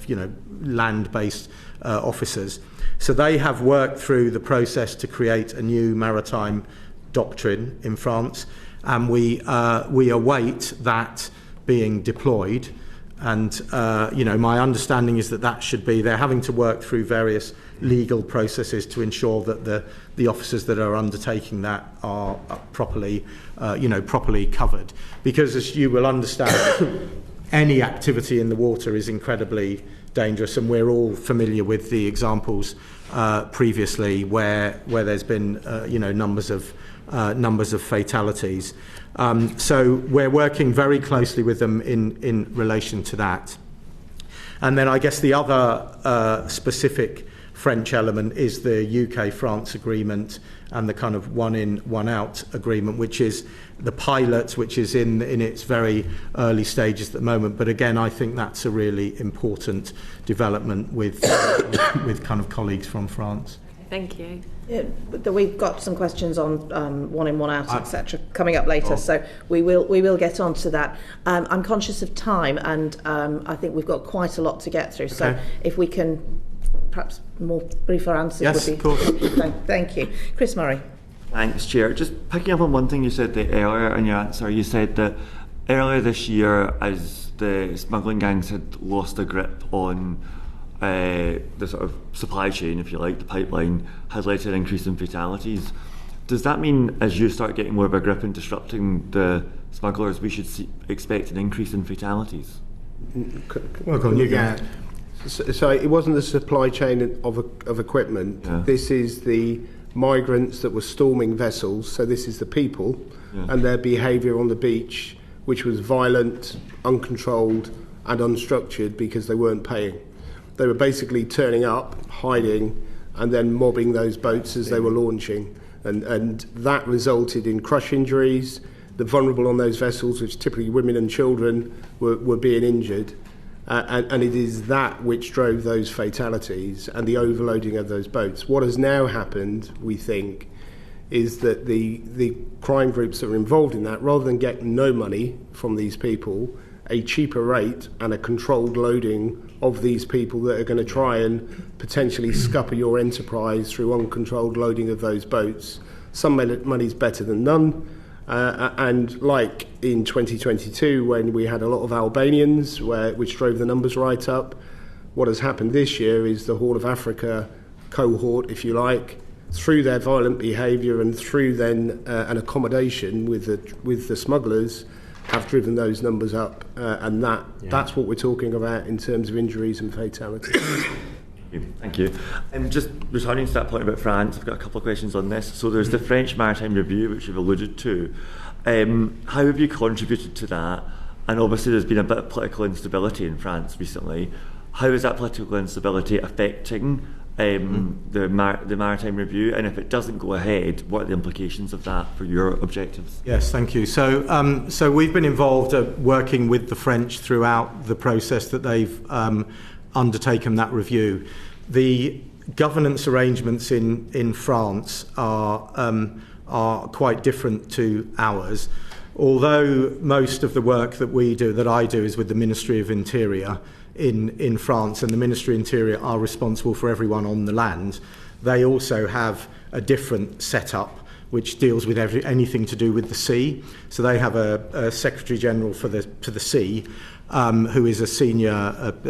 land-based officers. So they have worked through the process to create a new maritime doctrine in France, and we await that being deployed. And my understanding is that should be, they're having to work through various legal processes to ensure that the officers that are undertaking that are properly covered. Because as you will understand, any activity in the water is incredibly dangerous, and we're all familiar with the examples previously where there's been numbers of fatalities. So we're working very closely with them in relation to that. And then I guess the other specific French element is the UK-France agreement and the kind of one-in, one-out agreement, which is the pilot, which is in its very early stages at the moment. But again, I think that's a really important development with kind of colleagues from France. Thank you. Yeah, we've got some questions on one in, one out, etc. coming up later, so we will get on to that. I'm conscious of time, and I think we've got quite a lot to get through. So if we can, perhaps more briefer answers would be. Yes, of course. Thank you, Chris Murray. Thanks, Chair. Just picking up on one thing you said there earlier in your answer, you said that earlier this year, as the smuggling gangs had lost a grip on the sort of supply chain, if you like, the pipeline, has led to an increase in fatalities. Does that mean, as you start getting more of a grip in disrupting the smugglers, we should expect an increase in fatalities? Well, go on, you go. So it wasn't the supply chain of equipment. Yeah. This is the migrants that were storming vessels. So this is the people and their behaviour on the beach, which was violent, uncontrolled and unstructured because they weren't paying. They were basically turning up, hiding, and then mobbing those boats as they were launching. And that resulted in crush injuries. The vulnerable on those vessels, which typically women and children, were being injured. And it is that which drove those fatalities and the overloading of those boats. What has now happened, we think, is that the crime groups that are involved in that, rather than get no money from these people, a cheaper rate and a controlled loading of these people that are going to try and potentially scupper your enterprise through uncontrolled loading of those boats. Some money's better than none. And like in 2022, when we had a lot of Albanians, which drove the numbers right up, what has happened this year is the Horn of Africa cohort, if you like, through their violent behaviour and through then an accommodation with the smugglers, have driven those numbers up, and that's what we're talking about in terms of injuries and fatalities. Thank you. Just returning to that point about France, I've got a couple of questions on this. So there's the French Maritime Review, which you've alluded to. How have you contributed to that? And obviously there's been a bit of political instability in France recently. How is that political instability affecting the Maritime Review? And if it doesn't go ahead, what are the implications of that for your objectives? Yes, thank you. So we've been involved working with the French throughout the process that they've undertaken that review. The governance arrangements in France are quite different to ours. Although most of the work that I do is with the Ministry of Interior in France, and the Ministry of Interior are responsible for everyone on the land, they also have a different setup which deals with anything to do with the sea. So they have a Secretary General to the sea, who is a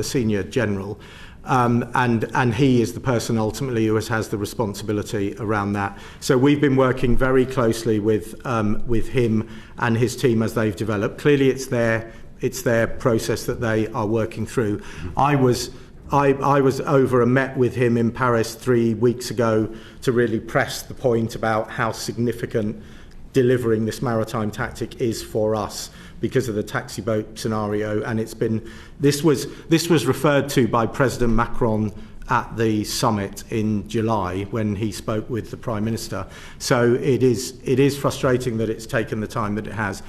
senior general, and he is the person ultimately who has the responsibility around that. So we've been working very closely with him and his team as they've developed. Clearly, it's their process that they are working through. I was over and met with him in Paris 3 weeks ago to really press the point about how significant delivering this maritime tactic is for us because of the taxi boat scenario, and this was referred to by President Macron at the summit in July when he spoke with the Prime Minister. So it is frustrating that it's taken the time that it has.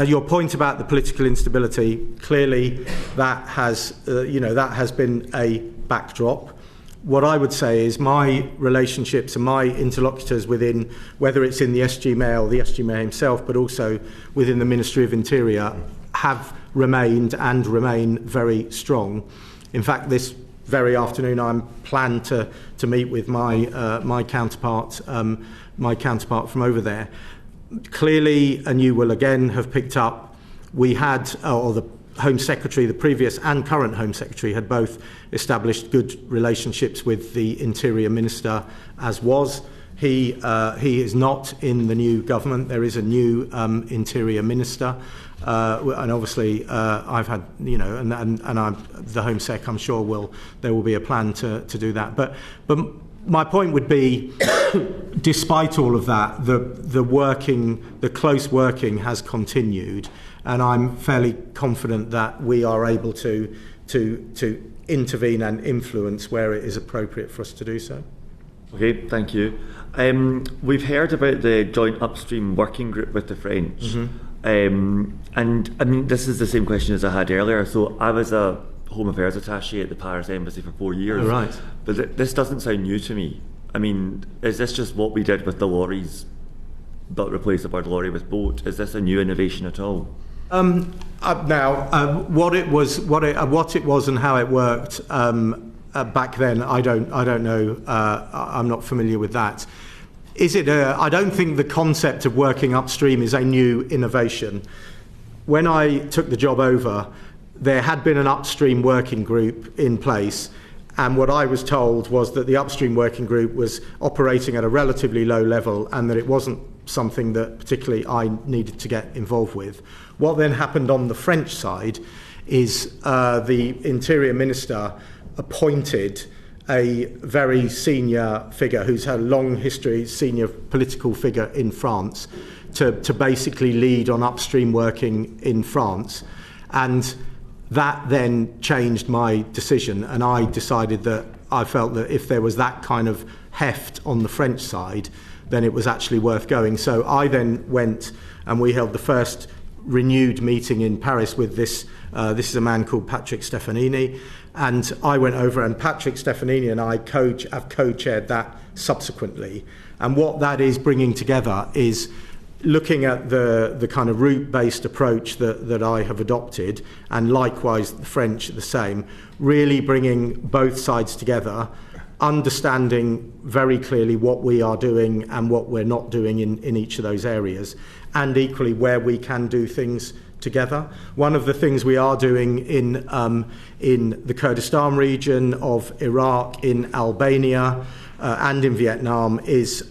Your point about the political instability, clearly that has been a backdrop. what I would say is my relationships and my interlocutors within, whether it's in the SG Mayor, the SG Mayor himself, but also within the Ministry of Interior, have remained and remain very strong. In fact, this very afternoon I'm planned to meet with my counterpart from over there. Clearly, and you will again have picked up, we had, or the Home Secretary, the previous and current Home Secretary, had both established good relationships with the Interior Minister, as was. He is not in the new government. There is a new Interior Minister, and obviously I've had, the Home Sec, I'm sure there will be a plan to do that. But my point would be, despite all of that, the close working has continued, and I'm fairly confident that we are able to intervene and influence where it is appropriate for us to do so. Okay, thank you. We've heard about the joint Upstream working group with the French. Mm-hmm. And I mean, this is the same question as I had earlier. So I was a Home Affairs attaché at the Paris Embassy for 4 years. Oh, right. But this doesn't sound new to me. I mean, is this just what we did with the lorries, but replace the word lorry with boat? Is this a new innovation at all? What it was and how it worked back then, I don't know. I'm not familiar with that. I don't think the concept of working upstream is a new innovation. When I took the job over, there had been an upstream working group in place, and what I was told was that the upstream working group was operating at a relatively low level and that it wasn't something that particularly I needed to get involved with. What then happened on the French side is the Interior Minister appointed a very senior figure who's had a long history, senior political figure in France, to basically lead on upstream working in France. And that then changed my decision, and I decided that I felt that if there was that kind of heft on the French side, then it was actually worth going. So I then went and we held the first renewed meeting in Paris with this is a man called Patrick Stefanini, and I went over, and Patrick Stefanini and I have co-chaired that subsequently. And what that is bringing together is looking at the kind of route-based approach that I have adopted, and likewise the French the same, really bringing both sides together, understanding very clearly what we are doing and what we're not doing in each of those areas, and equally where we can do things together. One of the things we are doing in the Kurdistan region of Iraq, in Albania, and in Vietnam is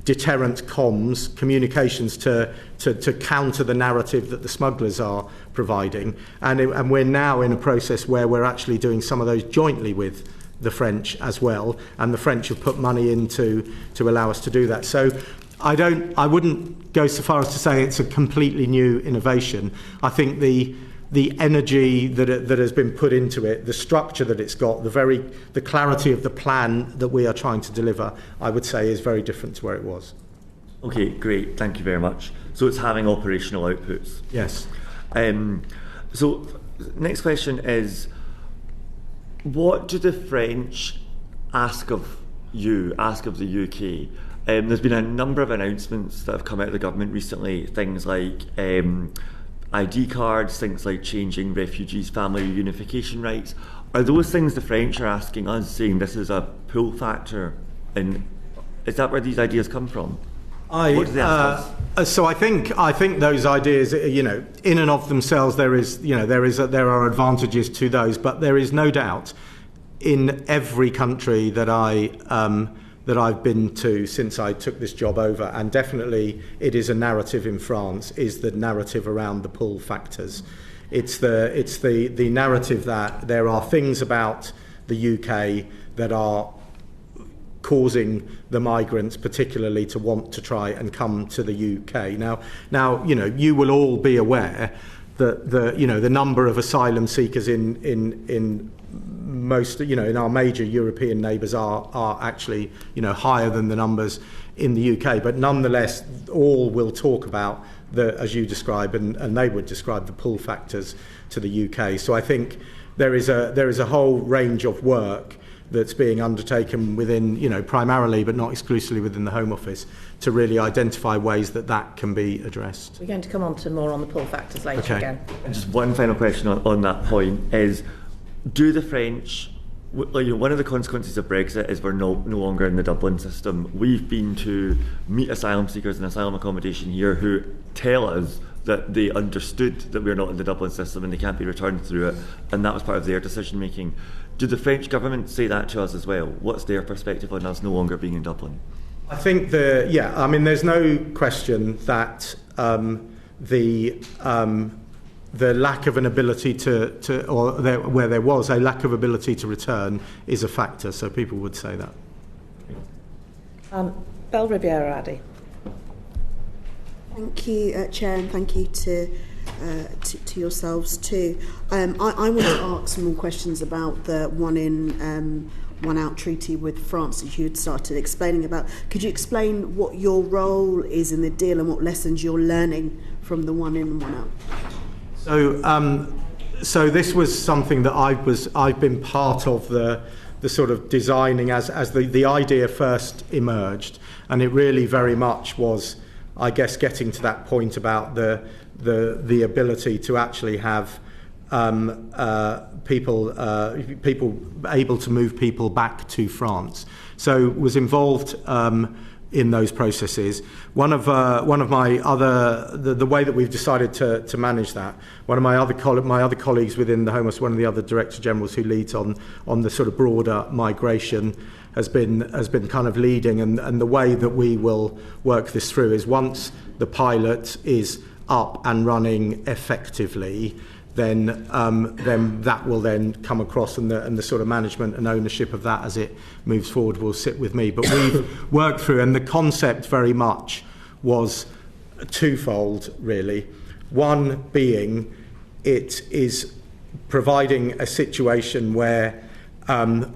deterrent comms, communications to counter the narrative that the smugglers are providing. And we're now in a process where we're actually doing some of those jointly with the French as well, and the French have put money in to allow us to do that. So I wouldn't go so far as to say it's a completely new innovation. I think the energy that has been put into it, the structure that it's got, the clarity of the plan that we are trying to deliver, I would say is very different to where it was. Okay, great. Thank you very much. So it's having operational outputs. Yes. So next question is, what do the French ask of the UK? There's been a number of announcements that have come out of the government recently, things like ID cards, things like changing refugees' family reunification rights. Are those things the French are asking us, saying this is a pull factor? And is that where these ideas come from? What do they ask us? So I think those ideas, in and of themselves, there are advantages to those, but there is no doubt in every country that I've been to since I took this job over, and definitely it is a narrative in France, is the narrative around the pull factors. It's the narrative that there are things about the UK that are causing the migrants particularly to want to try and come to the UK. Now you will all be aware that the number of asylum seekers in most, in our major European neighbours are actually, higher than the numbers in the UK. But nonetheless, all will talk about as you describe, and they would describe the pull factors to the UK. So I think there is a whole range of work that's being undertaken within, primarily but not exclusively within the Home Office, to really identify ways that can be addressed. We're going to come on to more on the pull factors later again. And just one final question on that point is, do the French, one of the consequences of Brexit is we're no longer in the Dublin system. We've been to meet asylum seekers in asylum accommodation here who tell us that they understood that we're not in the Dublin system and they can't be returned through it, and that was part of their decision making. Did the French government say that to us as well? What's their perspective on us no longer being in Dublin? I think there's no question that the lack of an ability where there was a lack of ability to return is a factor, so people would say that. Belle Riviera Addy. Thank you, Chair, and thank you to yourselves too. I want to ask some more questions about the one in, one out treaty with France that you had started explaining about. Could you explain what your role is in the deal and what lessons you're learning from the one in, one out? So this was something that I've been part of the sort of designing as the idea first emerged, and it really very much was, I guess, getting to that point about the ability to actually have people able to move people back to France. So was involved in those processes. One of my other the way that we've decided to manage that. One of my other colleagues within the Home Office, one of the other Director Generals who leads on the sort of broader migration, has been kind of leading, and the way that we will work this through is once the pilot is up and running effectively, then that will then come across, and the sort of management and ownership of that as it moves forward will sit with me. But we've worked through, and the concept very much was twofold, really. One being, it is providing a situation where an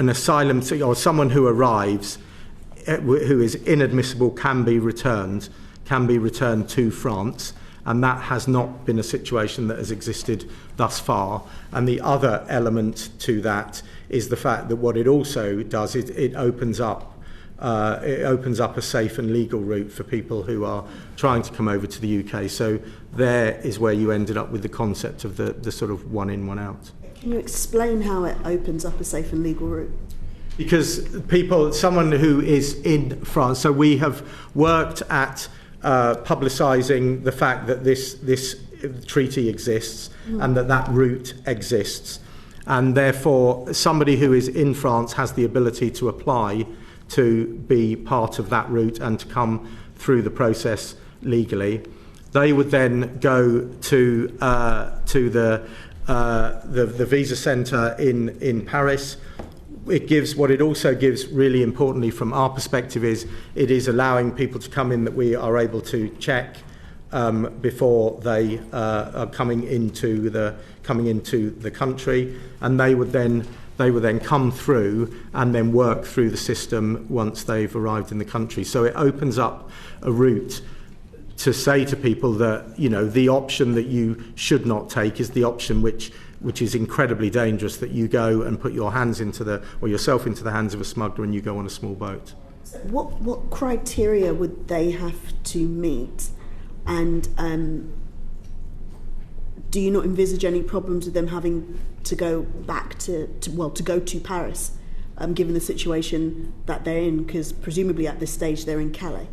asylum seeker or someone who arrives who is inadmissible can be returned to France. And that has not been a situation that has existed thus far. And the other element to that is the fact that what it also does is it opens up a safe and legal route for people who are trying to come over to the UK. So there is where you ended up with the concept of the sort of one in, one out. Can you explain how it opens up a safe and legal route? Because someone who is in France, so we have worked at publicising the fact that this treaty exists and that route exists, and therefore somebody who is in France has the ability to apply to be part of that route and to come through the process legally. They would then go to the visa centre in Paris. What it also gives, really importantly from our perspective, is it is allowing people to come in that we are able to check before they are coming into the country, and they would then come through and then work through the system once they've arrived in the country. So it opens up a route to say to people that, the option that you should not take is the option which is incredibly dangerous, that you go and put your hands yourself into the hands of a smuggler and you go on a small boat. What criteria would they have to meet? And do you not envisage any problems with them having to go back to go to Paris, given the situation that they're in? Because presumably at this stage they're in Calais.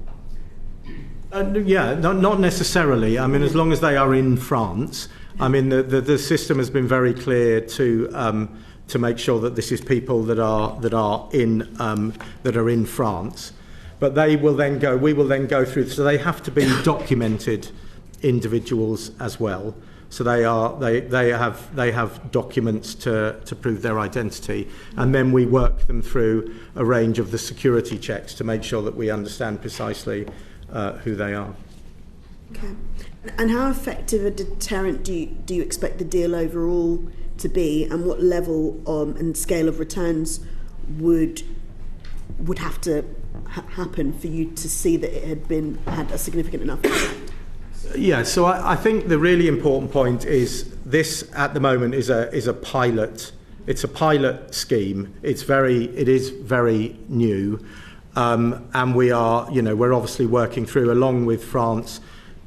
Not necessarily. I mean, as long as they are in France. I mean, the system has been very clear to make sure that this is people that are in France. But we will then go through. So they have to be documented individuals as well. So they have documents to prove their identity, and then we work them through a range of the security checks to make sure that we understand precisely who they are. Okay. And how effective a deterrent do you expect the deal overall to be, and what level and scale of returns would have to happen for you to see that it had a significant enough impact? Yeah, so I think the really important point is this at the moment is a pilot It's a pilot scheme. It is very new, and we're obviously working through, along with France,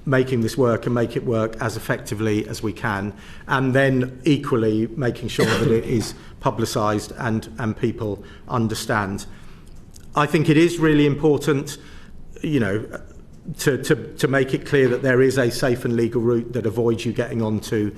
making this work and make it work as effectively as we can, and then equally making sure that it is publicised and people understand. I think it is really important, to make it clear that there is a safe and legal route that avoids you getting onto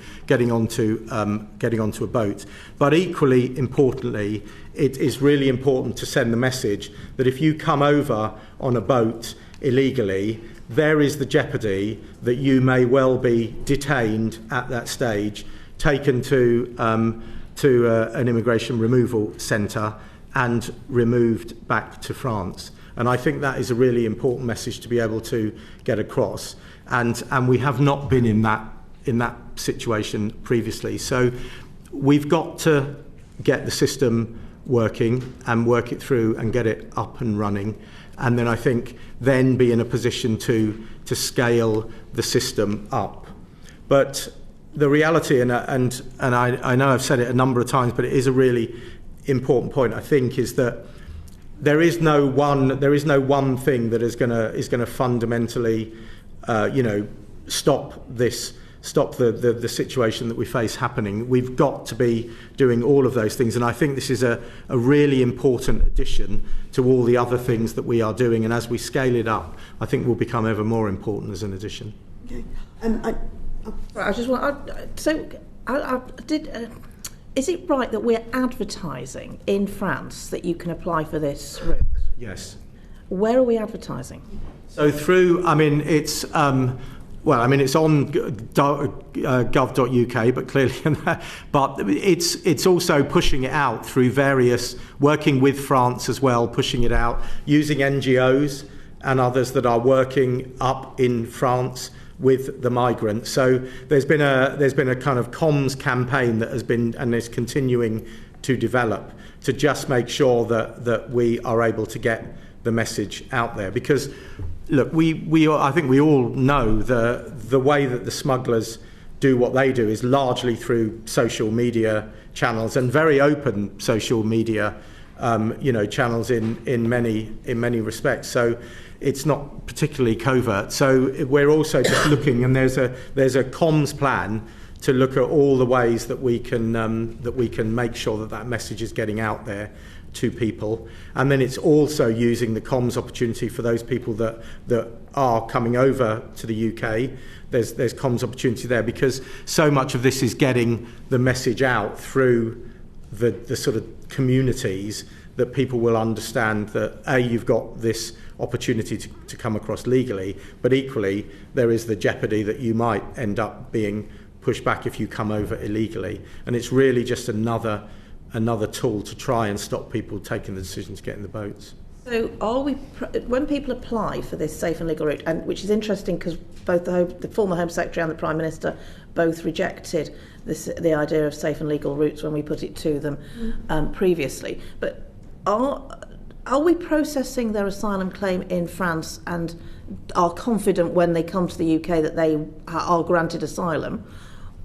a boat. But equally importantly, it is really important to send the message that if you come over on a boat illegally, there is the jeopardy that you may well be detained at that stage, taken to an immigration removal centre and removed back to France. And I think that is a really important message to be able to get across. And we have not been in that situation previously. So we've got to get the system working and work it through and get it up and running. And then I think then be in a position to scale the system up. But the reality, and I know I've said it a number of times, but it is a really important point, I think, is that there is no one thing that is going to fundamentally, stop the situation that we face happening. We've got to be doing all of those things, and I think this is a really important addition to all the other things that we are doing. And as we scale it up, I think will become ever more important as an addition. Okay. Is it right that we're advertising in France that you can apply for this route? Yes. Where are we advertising? So it's on gov.uk, but clearly, but it's also pushing it out through various, working with France as well, pushing it out, using NGOs and others that are working up in France with the migrants. So there's been a kind of comms campaign that has been and is continuing to develop to just make sure that we are able to get the message out there. Because look, I think we all know the way that the smugglers do what they do is largely through social media channels, and very open social media channels in many respects. So it's not particularly covert. So we're also just looking, and there's a comms plan to look at all the ways that we can make sure that message is getting out there to people. And then it's also using the comms opportunity for those people that are coming over to the UK. There's comms opportunity there, because so much of this is getting the message out through the sort of communities, that people will understand that you've got this opportunity to come across legally, but equally there is the jeopardy that you might end up being pushed back if you come over illegally. And it's really just another tool to try and stop people taking the decision to get in the boats. So when people apply for this safe and legal route, and which is interesting because both the former Home Secretary and the Prime Minister both rejected the idea of safe and legal routes when we put it to them previously, but are we processing their asylum claim in France and are confident when they come to the UK that they are granted asylum,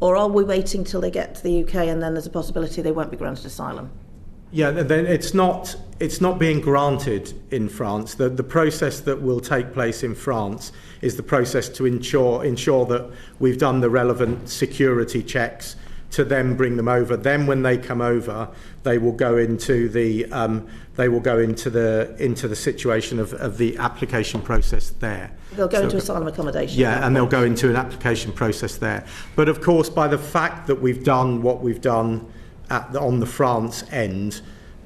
or are we waiting till they get to the UK and then there's a possibility they won't be granted asylum? Yeah, then it's not being granted in France. The process that will take place in France is the process to ensure that we've done the relevant security checks to then bring them over. Then when they come over, they will go into the situation of the application process there. They'll go into asylum accommodation. Yeah, and they'll go into an application process there. But of course, by the fact that we've done what we've done on the France end,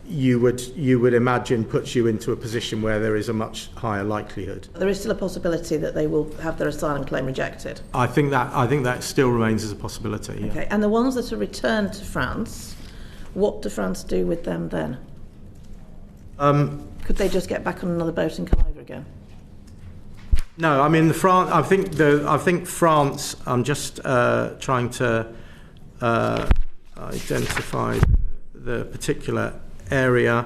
you would imagine puts you into a position where there is a much higher likelihood. There is still a possibility that they will have their asylum claim rejected. I think that still remains as a possibility. Yeah. Okay, and the ones that are returned to France, what do France do with them then? Could they just get back on another boat and come over again? No, I mean I think France. I'm just trying to identify the particular area.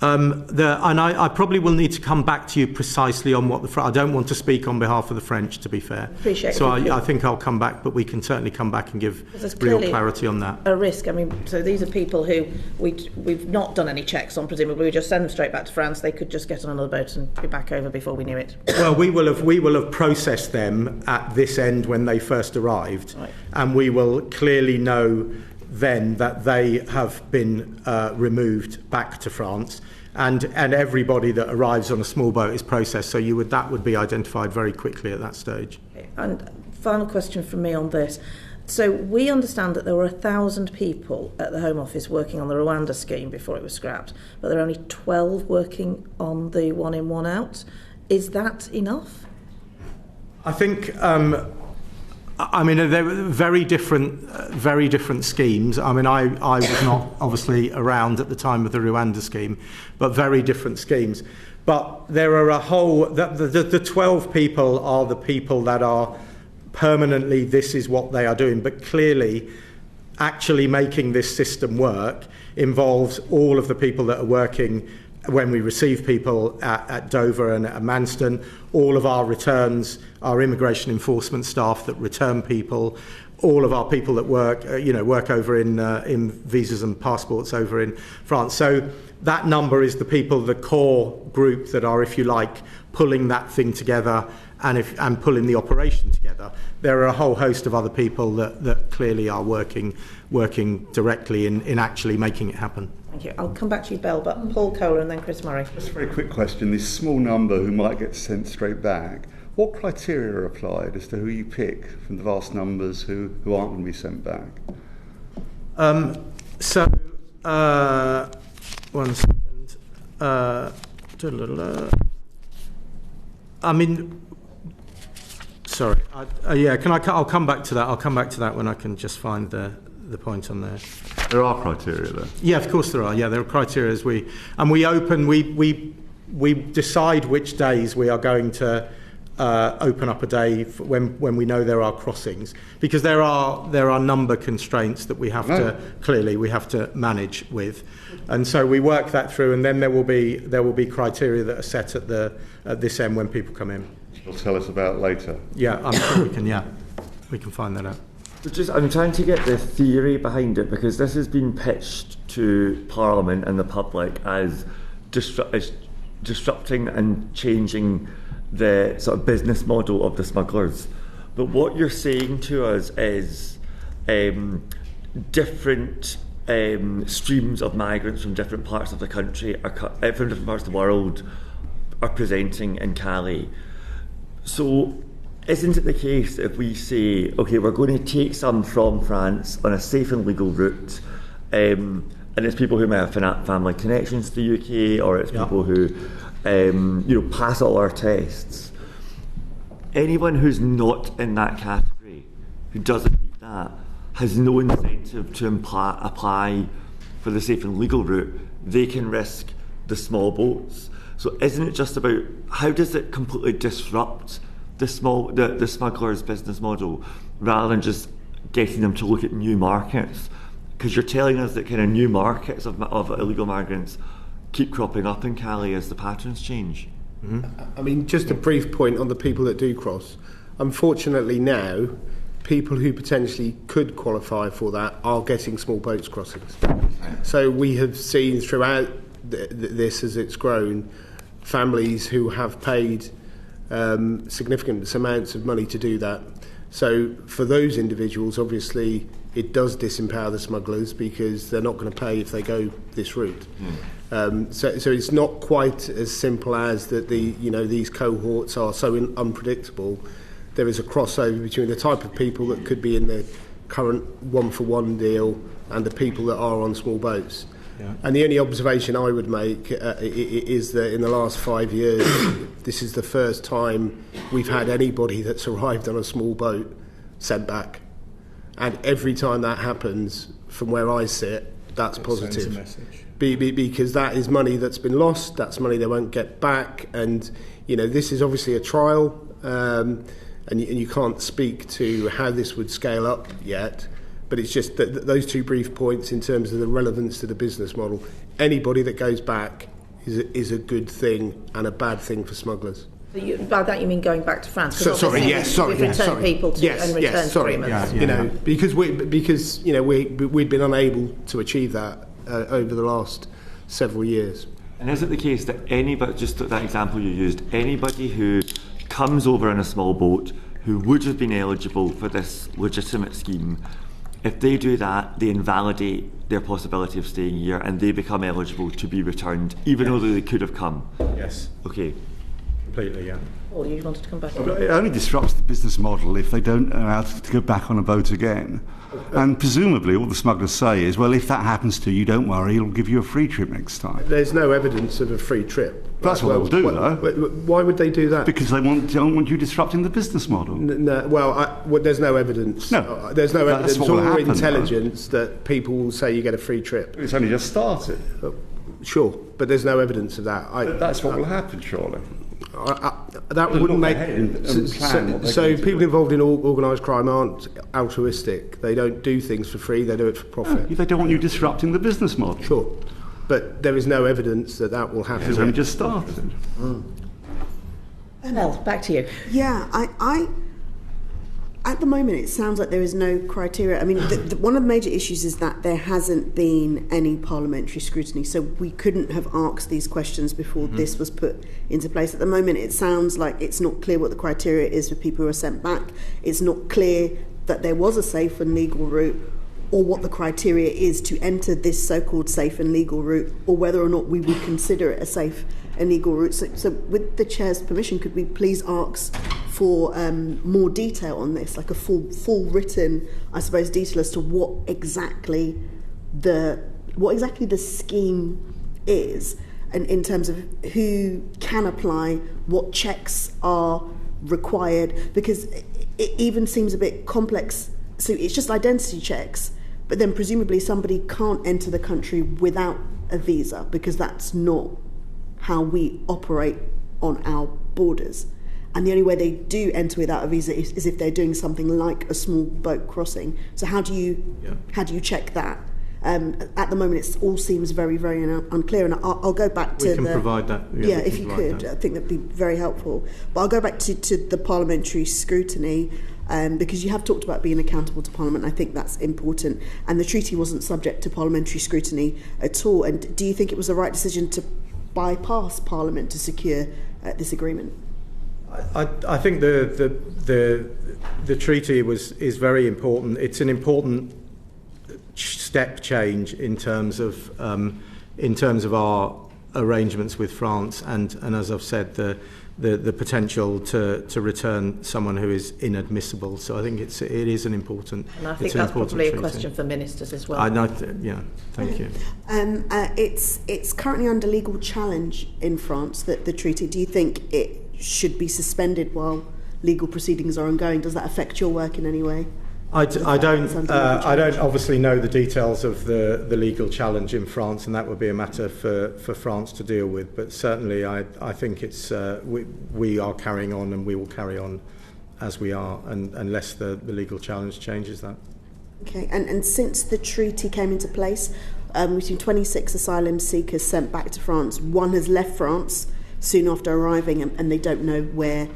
I probably will need to come back to you precisely on what I don't want to speak on behalf of the French, to be fair. Appreciate so it. I think I'll come back, but we can certainly come back and give real clarity on that. A risk. I mean, so these are people who we've not done any checks on. Presumably, we just send them straight back to France. They could just get on another boat and be back over before we knew it. Well, we will have processed them at this end when they first arrived, right. And we will clearly know then that they have been removed back to France. And everybody that arrives on a small boat is processed, so that would be identified very quickly at that stage. Okay. And final question from me on this. So we understand that there were 1,000 people at the Home Office working on the Rwanda scheme before it was scrapped, but there are only 12 working on the one in, one out. Is that enough? I think. I mean, they're very different schemes. I mean, I was not obviously around at the time of the Rwanda scheme, but very different schemes. But there are the 12 people are the people that are permanently, this is what they are doing. But clearly, actually making this system work involves all of the people that are working when we receive people at Dover and at Manston, all of our returns, our immigration enforcement staff that return people, all of our people that work over in visas and passports over in France. So that number is the people, the core group that are, if you like, pulling that thing together and pulling the operation together. There are a whole host of other people that clearly are working directly in actually making it happen. Thank you. I'll come back to you, Belle, but Paul Kohler and then Chris Murray. Just a very quick question. This small number who might get sent straight back, what criteria are applied as to who you pick from the vast numbers who aren't going to be sent back? One second. I mean, sorry. I'll come back to that. I'll come back to that when I can just find the point on there. There are criteria there. Yeah, of course there are. Yeah, there are criteria we decide which days we are going to open up a day when we know there are crossings, because there are number constraints that we have to manage with, and so we work that through, and then there will be criteria that are set at this end when people come in. You'll tell us about later. Yeah, I'm sure we can. Yeah, we can find that out. I'm trying to get the theory behind it, because this has been pitched to Parliament and the public as disrupting and changing the sort of business model of the smugglers. But what you're saying to us is different streams of migrants from different parts of the country, from different parts of the world, are presenting in Calais. So isn't it the case that if we say, OK, we're going to take some from France on a safe and legal route, and it's people who may have family connections to the UK, or it's people who pass all our tests, anyone who's not in that category, who doesn't meet that, has no incentive to apply for the safe and legal route. They can risk the small boats. So isn't it just about, how does it completely disrupt the smugglers' business model, rather than just getting them to look at new markets? Because you're telling us that kind of new markets of illegal migrants keep cropping up in Calais as the patterns change. Mm-hmm. I mean, just a brief point on the people that do cross. Unfortunately now, people who potentially could qualify for that are getting small boats crossings. So we have seen throughout this, as it's grown, families who have paid significant amounts of money to do that. So for those individuals, obviously, it does disempower the smugglers, because they're not going to pay if they go this route. So it's not quite as simple as that. These cohorts are so unpredictable. There is a crossover between the type of people that could be in the current one-for-one deal and the people that are on small boats. Yeah. And the only observation I would make is that in the last 5 years, this is the first time we've had anybody that's arrived on a small boat sent back. And every time that happens, from where I sit, that's positive. Sends a message. Because that is money that's been lost, that's money they won't get back. And, this is obviously a trial, and you can't speak to how this would scale up yet. But it's just that those two brief points in terms of the relevance to the business model. Anybody that goes back is a good thing and a bad thing for smugglers. By that you mean going back to France? We've returned people to and return agreements. Because we'd been unable to achieve that over the last several years. And is it the case that anybody, just that example you used, anybody who comes over in a small boat who would have been eligible for this legitimate scheme, if they do that, they invalidate their possibility of staying here and they become eligible to be returned, even though they could have come? Yes. Okay. Completely, yeah. Paul, you wanted to come back? It only disrupts the business model if they don't allow to go back on a boat again. And presumably all the smugglers say is, well, if that happens to you, don't worry, he'll give you a free trip next time. There's no evidence of a free trip. That's what they'll do, though. Why would they do that? Because they don't want you disrupting the business model. There's no evidence. No. There's no evidence or intelligence though. that people will say you get a free trip. It's only just started. Sure, but there's no evidence of that. That's what will happen, surely. That wouldn't make so people involved in organised crime aren't altruistic. They don't do things for free. They do it for profit. They don't want you disrupting the business model. Sure, but there is no evidence that will happen. It's only just started. Mel, back to you. Yeah, I at the moment it sounds like there is no criteria. I mean, one of the major issues is that there hasn't been any parliamentary scrutiny, so we couldn't have asked these questions before this was put into place. At the moment it sounds like it's not clear what the criteria is for people who are sent back. It's not clear that there was a safe and legal route, or what the criteria is to enter this so-called safe and legal route, or whether or not we would consider it a safe and legal route. So with the Chair's permission, could we please ask for more detail on this, like a full written, I suppose, detail as to what exactly the scheme is, and in terms of who can apply, what checks are required, because it even seems a bit complex. So it's just identity checks, but then presumably somebody can't enter the country without a visa, because that's not how we operate on our borders. And the only way they do enter without a visa is if they're doing something like a small boat crossing. So how do you check that? At the moment, it all seems very, very unclear. And I'll go back to provide that. Yeah, if you could, I think that'd be very helpful. But I'll go back to the parliamentary scrutiny, because you have talked about being accountable to Parliament. I think that's important. And the treaty wasn't subject to parliamentary scrutiny at all. And do you think it was the right decision to bypass Parliament to secure this agreement? I think the treaty is very important. It's an important step change in terms of our arrangements with France, and as I've said, the potential to return someone who is inadmissible. So I think it is an important. And I think that's probably a question for ministers as well. Thank you. It's currently under legal challenge in France, the treaty. Do you think it should be suspended while legal proceedings are ongoing? Does that affect your work in any way? I don't obviously know the details of the legal challenge in France, and that would be a matter for France to deal with. But certainly I think it's we are carrying on, and we will carry on as we are, unless the legal challenge changes that. Okay, and since the treaty came into place, we've seen 26 asylum seekers sent back to France. One has left France soon after arriving, and they don't know where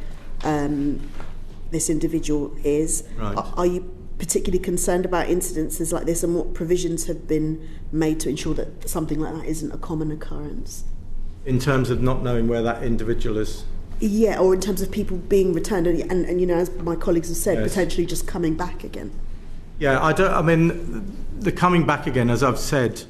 this individual is. Right. Are you particularly concerned about incidences like this, and what provisions have been made to ensure that something like that isn't a common occurrence? In terms of not knowing where that individual is? Yeah, or in terms of people being returned, and you know, as my colleagues have said, yes, potentially just coming back again. Yeah, the coming back again, as I've said,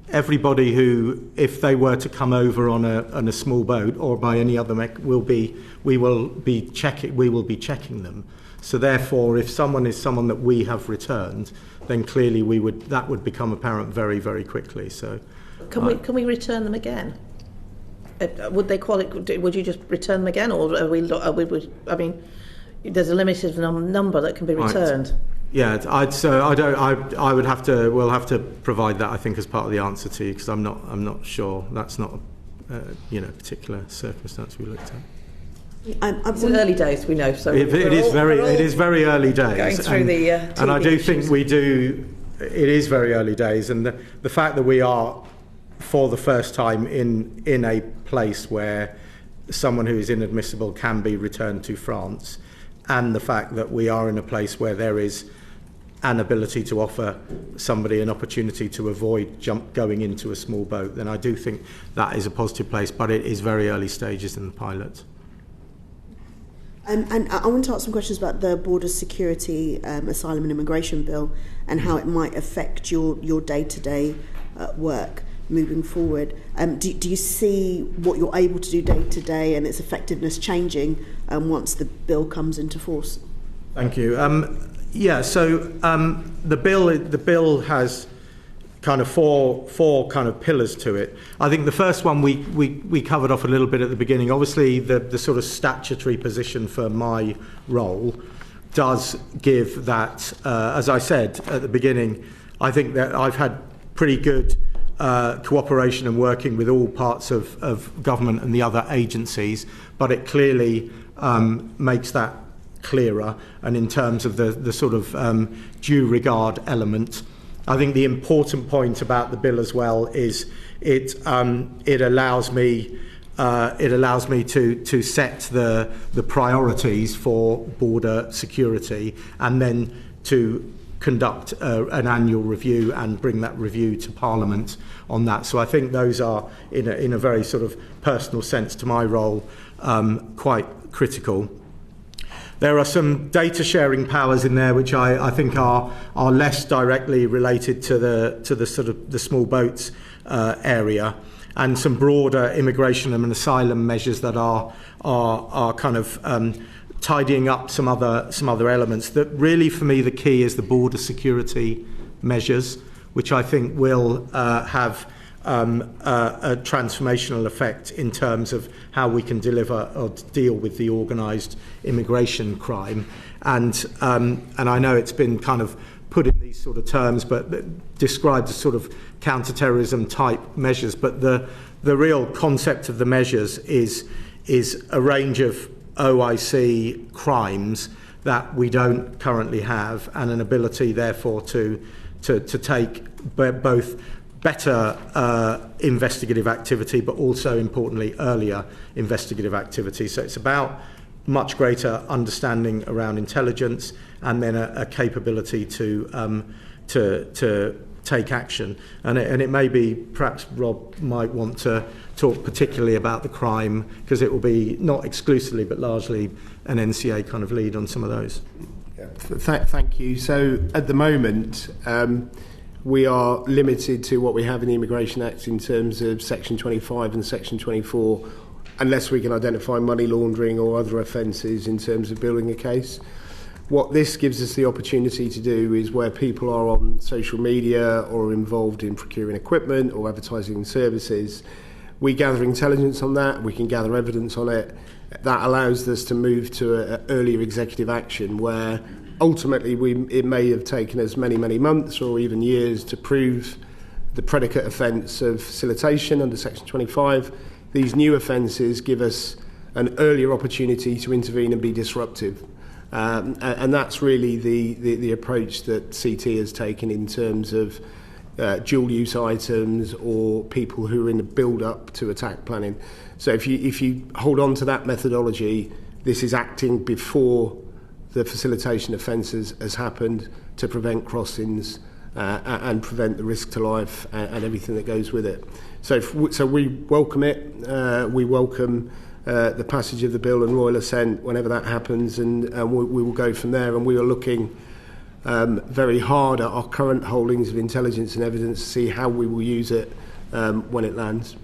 everybody who, if they were to come over on a small boat or by any other we will be checking them. So therefore, if someone is someone that we have returned, then clearly that would become apparent very, very quickly. So, can we return them again? Would they would you just return them again, or are we? I mean, there's a limited number that can be returned. Right. Yeah, we'll have to provide that, I think, as part of the answer to you, because I'm not sure. That's not a particular circumstance we looked at. It's early days, we know. So it is very early days. Going through the and I do think we do. It is very early days, and the fact that we are for the first time in a place where someone who is inadmissible can be returned to France, and the fact that we are in a place where there is an ability to offer somebody an opportunity to avoid going into a small boat, then I do think that is a positive place, but it is very early stages in the pilot. And I want to ask some questions about the border security, asylum and immigration bill, and how it might affect your day-to-day work moving forward. Do you see what you're able to do day-to-day and its effectiveness changing once the bill comes into force? Thank you. The bill has kind of four kind of pillars to it. I think the first one we covered off a little bit at the beginning. Obviously, the sort of statutory position for my role does give that, as I said at the beginning, I think that I've had pretty good cooperation and working with all parts of government and the other agencies, but it clearly makes that clearer, and in terms of the sort of due regard element. I think the important point about the bill as well is it allows me to set the priorities for border security, and then to conduct an annual review and bring that review to Parliament on that. So I think those are, in a very sort of personal sense to my role, quite critical. There are some data sharing powers in there which I think are less directly related to the sort of the small boats area, and some broader immigration and asylum measures that are kind of tidying up some other elements. That really, for me, the key is the border security measures, which I think will have a transformational effect in terms of how we can deliver or deal with the organised immigration crime. And I know it's been kind of put in these sort of terms, but described as sort of counter-terrorism type measures. But the real concept of the measures is a range of OIC crimes that we don't currently have, and an ability, therefore, to take both better investigative activity, but also, importantly, earlier investigative activity. So it's about much greater understanding around intelligence, and then a capability to take action. And it may be, perhaps Rob might want to talk particularly about the crime, because it will be not exclusively but largely an NCA kind of lead on some of those. Yeah. Thank you. So at the moment, we are limited to what we have in the Immigration Act in terms of Section 25 and Section 24, unless we can identify money laundering or other offences in terms of building a case. What this gives us the opportunity to do is, where people are on social media or involved in procuring equipment or advertising services, we gather intelligence on that, we can gather evidence on it. That allows us to move to an earlier executive action, where ultimately it may have taken us many months or even years to prove the predicate offence of facilitation under Section 25. These new offences give us an earlier opportunity to intervene and be disruptive. And that's really the approach that CT has taken in terms of dual-use items or people who are in the build-up to attack planning. So if you hold on to that methodology, this is acting before the facilitation offences has happened, to prevent crossings and prevent the risk to life and everything that goes with it. So we welcome it. We welcome the passage of the bill and royal assent whenever that happens, and we will go from there. And we are looking very hard at our current holdings of intelligence and evidence to see how we will use it when it lands.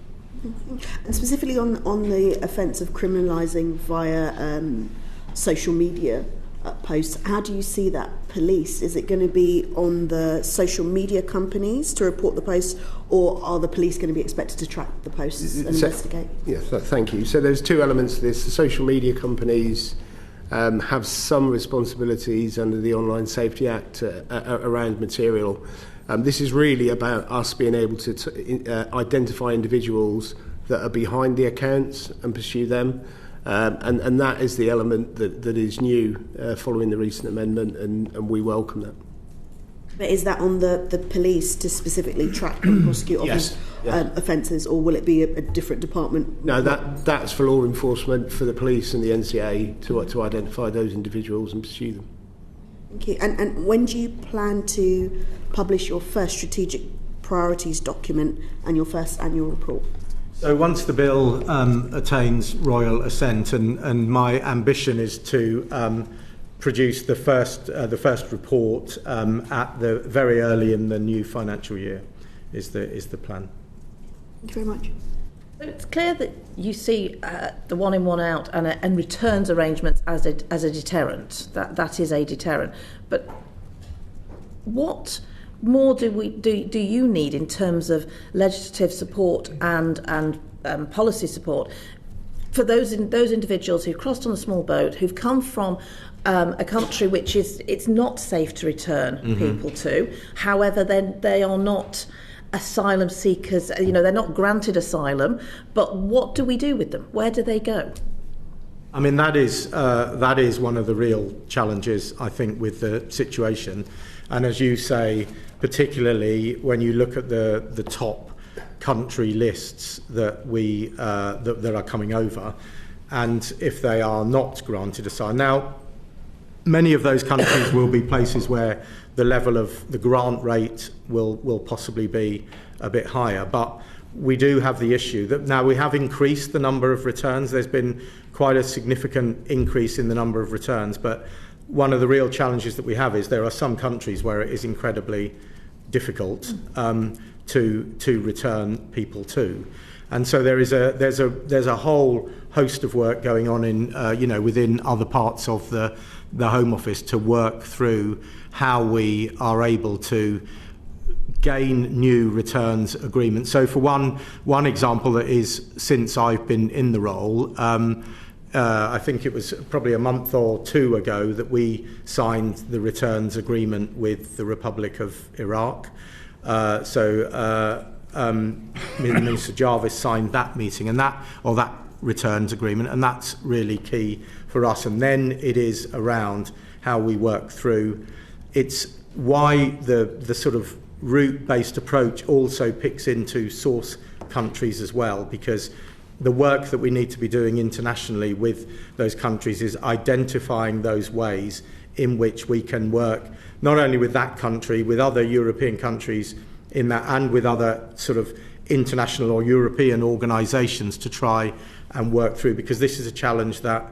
And specifically on the offence of criminalising via social media posts, how do you see that policed? Is it going to be on the social media companies to report the posts, or are the police going to be expected to track the posts and investigate? Yes, thank you. So there's two elements to this. The social media companies have some responsibilities under the Online Safety Act around material. This is really about us being able to identify individuals that are behind the accounts and pursue them. And that is the element that is new following the recent amendment, and we welcome that. But is that on the police to specifically track and prosecute Yes. offences, or will it be a different department? No, that's for law enforcement, for the police and the NCA to identify those individuals and pursue them. Thank you. And when do you plan to publish your first strategic priorities document and your first annual report? So once the bill attains royal assent, and my ambition is to produce the first report at the very early in the new financial year, is the plan. Thank you very much. So it's clear that you see the one in, one out and returns arrangements as a deterrent. That is a deterrent. But what more do you need in terms of legislative support and policy support for those individuals who've crossed on a small boat, who've come from a country which it's not safe to return people to? However, then they are not asylum seekers, they're not granted asylum, but what do we do with them? Where do they go? I mean, that is one of the real challenges, I think, with the situation. And as you say, particularly when you look at the top country lists that that are coming over, and if they are not granted asylum. Now, many of those countries will be places where the level of the grant rate will possibly be a bit higher, but we do have the issue that now we have increased the number of returns. There's been quite a significant increase in the number of returns, but one of the real challenges that we have is there are some countries where it is incredibly difficult to return people to, and so there's a whole host of work going on in within other parts of the Home Office to work through how we are able to gain new returns agreements. So for one example that is since I've been in the role, I think it was probably a month or two ago that we signed the returns agreement with the Republic of Iraq. Minister Jarvis signed that meeting and that returns agreement, and that's really key for us. And then it is around how we work through. It's why the sort of route-based approach also picks into source countries as well, because the work that we need to be doing internationally with those countries is identifying those ways in which we can work not only with that country, with other European countries in that, and with other sort of international or European organisations to try and work through, because this is a challenge that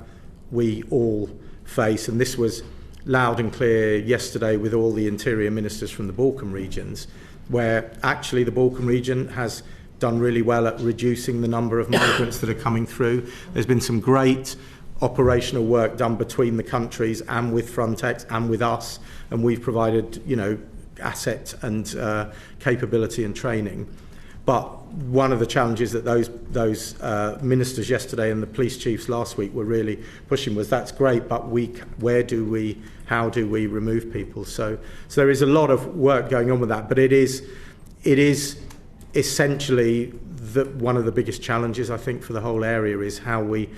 we all face. And this was loud and clear yesterday with all the interior ministers from the Balkan regions, where actually the Balkan region has done really well at reducing the number of migrants that are coming through. There's been some great operational work done between the countries and with Frontex and with us, and we've provided, asset and capability and training. But one of the challenges that those ministers yesterday and the police chiefs last week were really pushing was, that's great, but how do we remove people? So there is a lot of work going on with that, but it is essentially one of the biggest challenges, I think, for the whole area is how we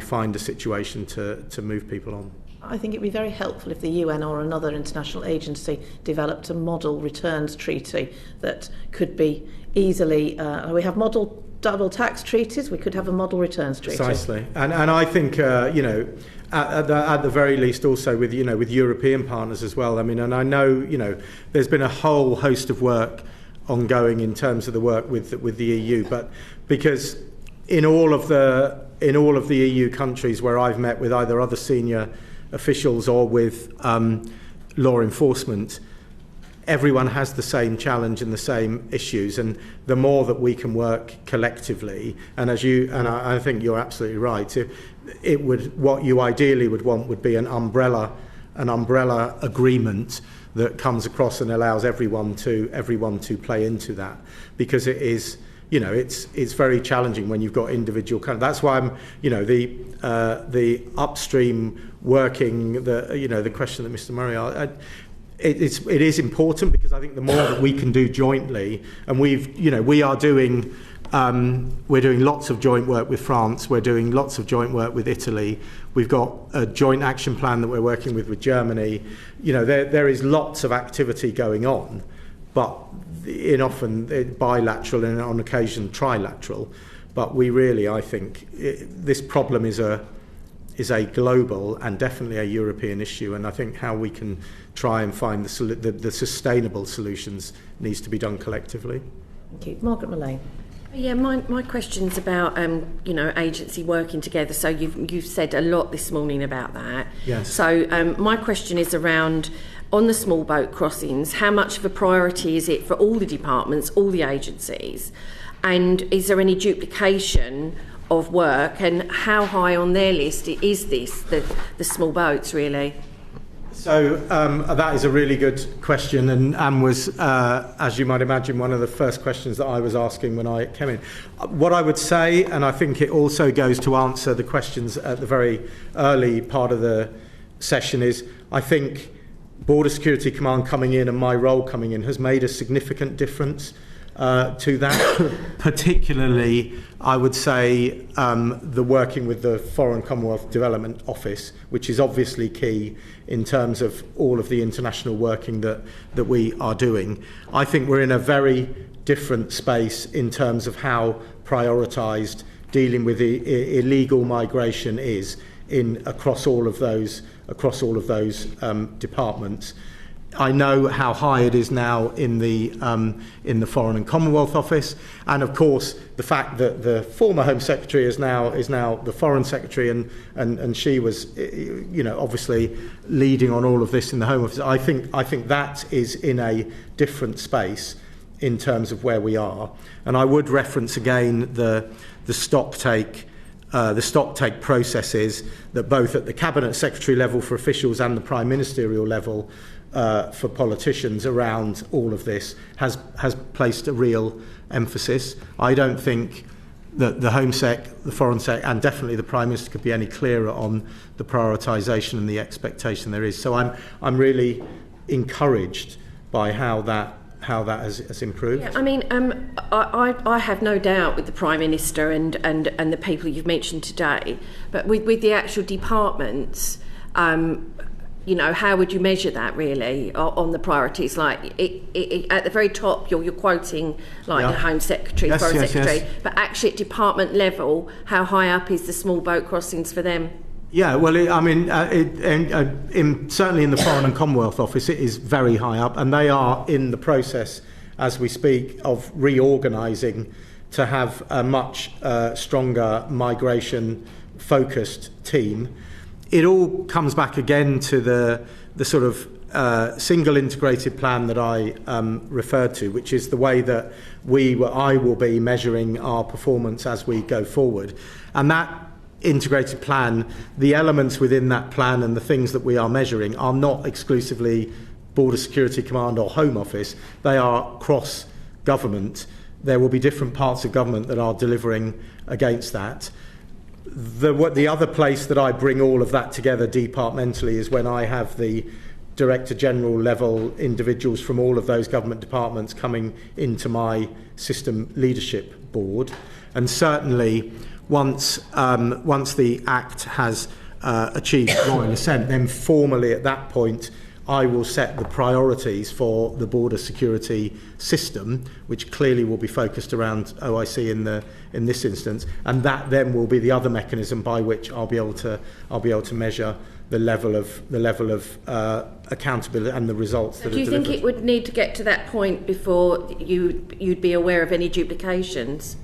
find a situation to move people on. I think it'd be very helpful if the UN or another international agency developed a model returns treaty that could be easily. We have model double tax treaties. We could have a model returns treaty. Precisely, and I think at the very least also with European partners as well. I mean, and I know there's been a whole host of work ongoing in terms of the work with the EU, but because in all of the EU countries where I've met with either other senior officials or with law enforcement, everyone has the same challenge and the same issues, and the more that we can work collectively, and I think you're absolutely right, what you ideally would want would be an umbrella agreement that comes across and allows everyone to play into that, because it is it's very challenging when you've got individual countries. That's why I'm the upstream working, the question that Mr. Murray asked, it is important, because I think the more that we can do jointly, and we are doing We're doing lots of joint work with France. We're doing lots of joint work with Italy. We've got a joint action plan that we're working with Germany. You know, there is lots of activity going on, but often bilateral and on occasion trilateral. But we really, I think, this problem is a global and definitely a European issue, and I think how we can try and find the sustainable solutions needs to be done collectively. Thank you. Margaret Mullane. Yeah, my question's about agency working together. So you've said a lot this morning about that. Yes. So my question is around on the small boat crossings. How much of a priority is it for all the departments, all the agencies, and is there any duplication of work? And how high on their list is this the small boats really? So that is a really good question, and was, as you might imagine, one of the first questions that I was asking when I came in. What I would say, and I think it also goes to answer the questions at the very early part of the session, is I think Border Security Command coming in and my role coming in has made a significant difference to that. Particularly, I would say the working with the Foreign Commonwealth Development Office, which is obviously key in terms of all of the international working that we are doing. I think we're in a very different space in terms of how prioritised dealing with illegal migration is across all of those departments. I know how high it is now in the Foreign and Commonwealth Office, and of course the fact that the former Home Secretary is now the Foreign Secretary, and she was, obviously leading on all of this in the Home Office. I think that is in a different space in terms of where we are, and I would reference again the stock take processes that both at the Cabinet Secretary level for officials and the Prime Ministerial level for politicians around all of this has placed a real emphasis. I don't think that the Home Sec, the Foreign Sec, and definitely the Prime Minister could be any clearer on the prioritisation and the expectation there is. So I'm really encouraged by how that has improved. Yeah, I mean, I have no doubt with the Prime Minister and the people you've mentioned today, but with the actual departments, how would you measure that really on the priorities? Like at the very top, you're quoting the Home Secretary, Foreign Secretary, but actually at department level, how high up is the small boat crossings for them? Yeah, well, certainly in the Foreign and Commonwealth Office, it is very high up, and they are in the process, as we speak, of reorganising to have a much stronger migration-focused team. It all comes back again to the sort of single integrated plan that I referred to, which is the way that I will be measuring our performance as we go forward. And that integrated plan, the elements within that plan and the things that we are measuring are not exclusively Border Security Command or Home Office. They are cross-government. There will be different parts of government that are delivering against that. The other place that I bring all of that together departmentally is when I have the Director General level individuals from all of those government departments coming into my system leadership board. And certainly once the Act has achieved royal assent, then formally at that point I will set the priorities for the border security system, which clearly will be focused around OIC in this instance, and that then will be the other mechanism by which I'll be able to measure the level of accountability and the results that are delivered. Do you think it would need to get to that point before you'd be aware of any duplications?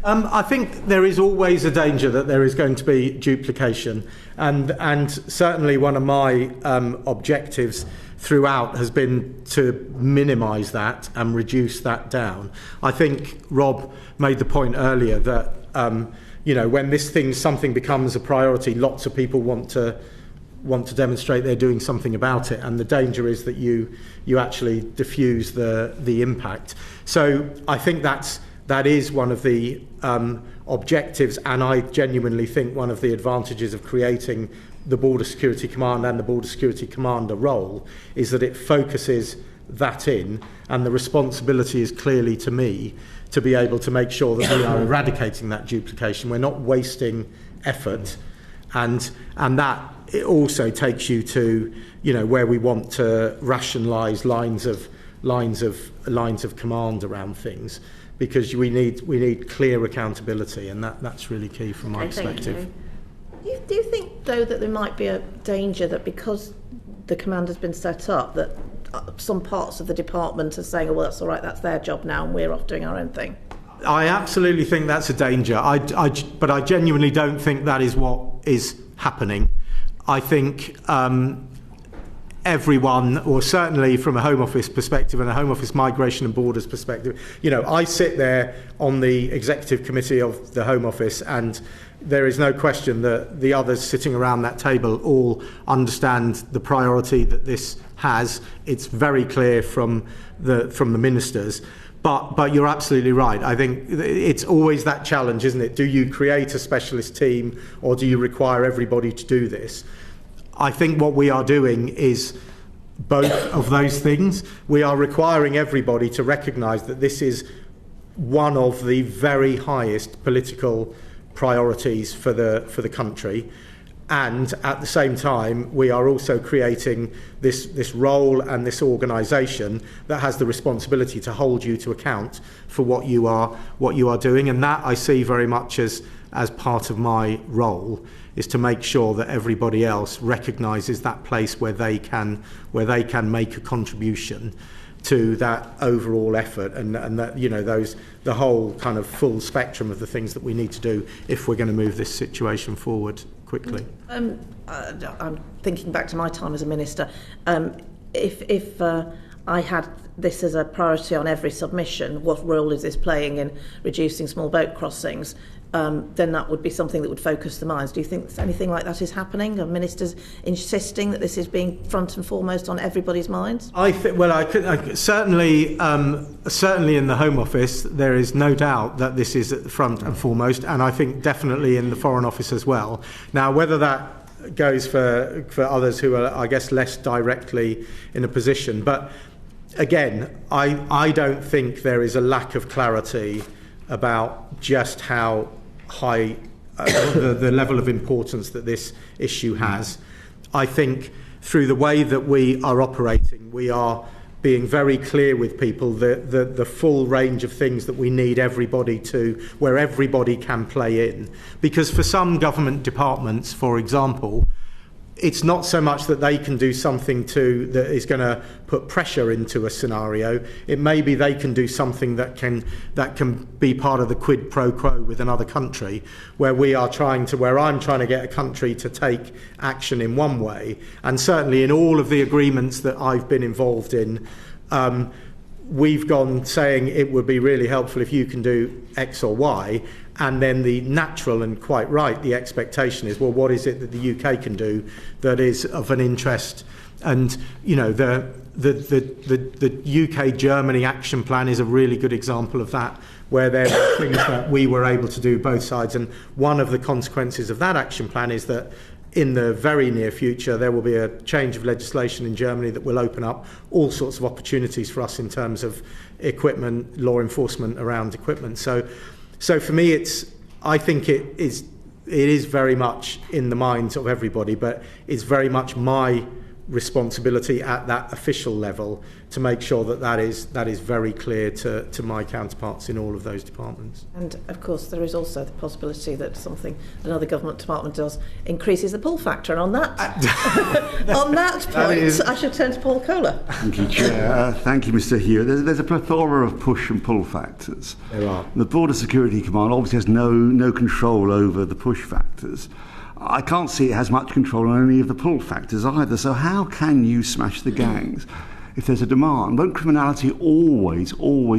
I think there is always a danger that there is going to be duplication, and certainly one of my objectives throughout has been to minimise that and reduce that down. I think Rob made the point earlier that when something becomes a priority, lots of people want to demonstrate they're doing something about it, and the danger is that you actually diffuse the impact. So I think that is one of the objectives, and I genuinely think one of the advantages of creating the Border Security Command and the Border Security Commander role is that it focuses that in, and the responsibility is clearly to me to be able to make sure that we are eradicating that duplication. We're not wasting effort, and that it also takes you to, where we want to rationalise lines of command around things, because we need clear accountability, and that's really key from my perspective. Do you think, though, that there might be a danger that because the command has been set up, that some parts of the department are saying, well, that's all right, that's their job now, and we're off doing our own thing? I absolutely think that's a danger. But I genuinely don't think that is what is happening. I think everyone, or certainly from a Home Office perspective and a Home Office Migration and Borders perspective, I sit there on the executive committee of the Home Office, and there is no question that the others sitting around that table all understand the priority that this has. It's very clear from the ministers. But you're absolutely right. I think it's always that challenge, isn't it? Do you create a specialist team, or do you require everybody to do this? I think what we are doing is both of those things. We are requiring everybody to recognise that this is one of the very highest political priorities for the country, and at the same time we are also creating this role and this organisation that has the responsibility to hold you to account for what you are doing, and that I see very much as part of my role, is to make sure that everybody else recognises that place where they can make a contribution to that overall effort, and that the whole kind of full spectrum of the things that we need to do if we're going to move this situation forward quickly. I'm thinking back to my time as a minister. If I had this as a priority on every submission, what role is this playing in reducing small boat crossings? Then that would be something that would focus the minds. Do you think anything like that is happening? Are ministers insisting that this is being front and foremost on everybody's minds? I think, certainly in the Home Office, there is no doubt that this is at the front and foremost, and I think definitely in the Foreign Office as well. Now, whether that goes for others who are, I guess, less directly in a position, but again, I don't think there is a lack of clarity about just how high the level of importance that this issue has. I think through the way that we are operating, we are being very clear with people the full range of things that we need everybody to, where everybody can play in. Because for some government departments, for example, it's not so much that they can do something that is going to put pressure into a scenario. It may be they can do something that can be part of the quid pro quo with another country, where I'm trying to get a country to take action in one way. And certainly in all of the agreements that I've been involved in, we've gone saying it would be really helpful if you can do X or Y. And then the natural, and quite right, the expectation is, well, what is it that the UK can do that is of an interest? And the UK-Germany action plan is a really good example of that, where there were things that we were able to do both sides. And one of the consequences of that action plan is that in the very near future there will be a change of legislation in Germany that will open up all sorts of opportunities for us in terms of equipment, law enforcement around equipment. So for me, I think it is very much in the minds of everybody, but it's very much my responsibility at that official level to make sure that is very clear to my counterparts in all of those departments. And of course there is also the possibility that something another government department does increases the pull factor, and on that on that point I should turn to Paul Kohler. Thank you, Chair. Thank you, Mr. Hewitt. There's a plethora of push and pull factors. There are. The Border Security Command obviously has no control over the push factors. I can't see it has much control on any of the pull factors either. So how can you smash the gangs if there's a demand? Won't criminality always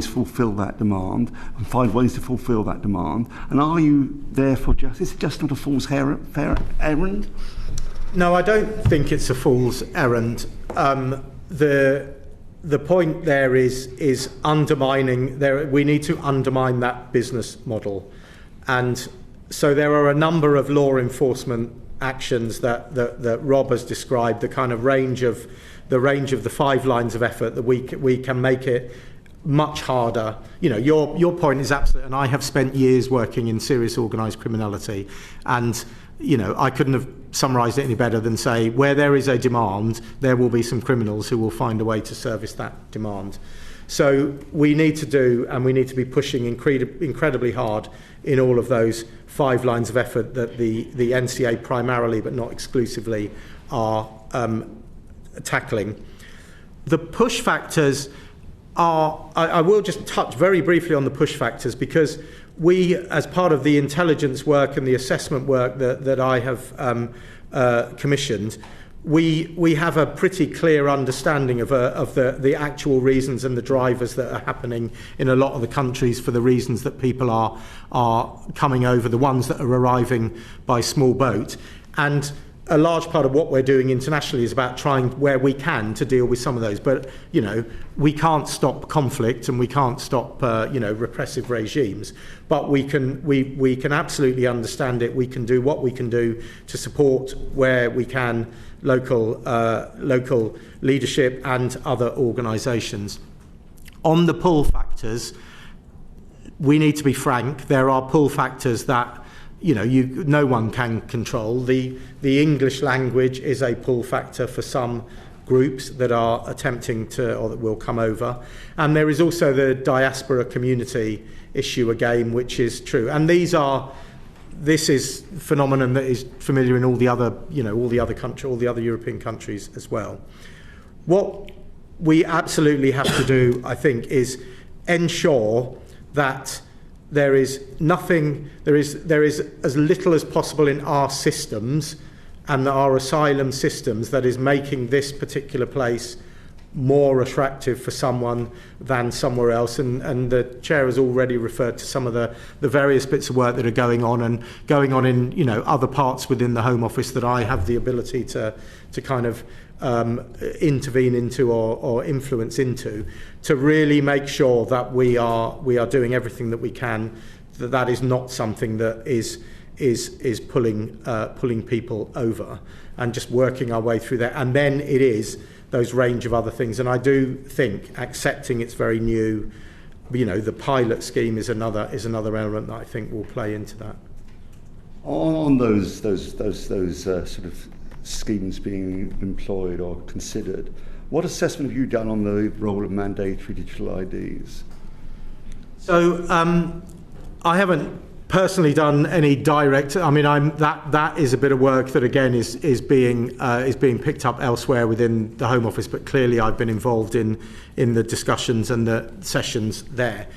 fulfil that demand and find ways to fulfil that demand? And are you therefore is it just not a fool's errand? No, I don't think it's a fool's errand. The point there is undermining. We need to undermine that business model, and so there are a number of law enforcement actions that Rob has described, the kind of range of the 5 lines of effort that we can make it much harder. You know, your point is absolute, and I have spent years working in serious organised criminality, and you know, I couldn't have summarised it any better than say, where there is a demand, there will be some criminals who will find a way to service that demand. So we need to be pushing incredibly hard in all of those 5 lines of effort that the NCA primarily, but not exclusively, are tackling. The push factors are, I will just touch very briefly on the push factors, because we, as part of the intelligence work and the assessment work that I have commissioned, we have a pretty clear understanding of the actual reasons and the drivers that are happening in a lot of the countries for the reasons that people are coming over, the ones that are arriving by small boat. And a large part of what we're doing internationally is about trying where we can to deal with some of those. But, you know, we can't stop conflict and we can't stop, repressive regimes. But we can absolutely understand it. We can do what we can do to support where we can local leadership and other organisations. On the pull factors, we need to be frank. There are pull factors that no one can control. The English language is a pull factor for some groups that are attempting to, or that will come over. And there is also the diaspora community issue again, which is true. And this is a phenomenon that is familiar in all the other European countries as well. What we absolutely have to do, I think, is ensure that there is as little as possible in our systems and our asylum systems that is making this particular place more attractive for someone than somewhere else. And the chair has already referred to some of the various bits of work that are going on in other parts within the Home Office that I have the ability to kind of intervene into or influence into, to really make sure that we are doing everything that we can, that is not something that is pulling people over, and just working our way through that. And then it is those range of other things. And I do think accepting it's very new, the pilot scheme is another element that I think will play into that. On those sort of schemes being employed or considered, what assessment have you done on the role of mandatory digital IDs? So I haven't personally done any direct. I mean, that is a bit of work that again is being picked up elsewhere within the Home Office, but clearly I've been involved in the discussions and the sessions there.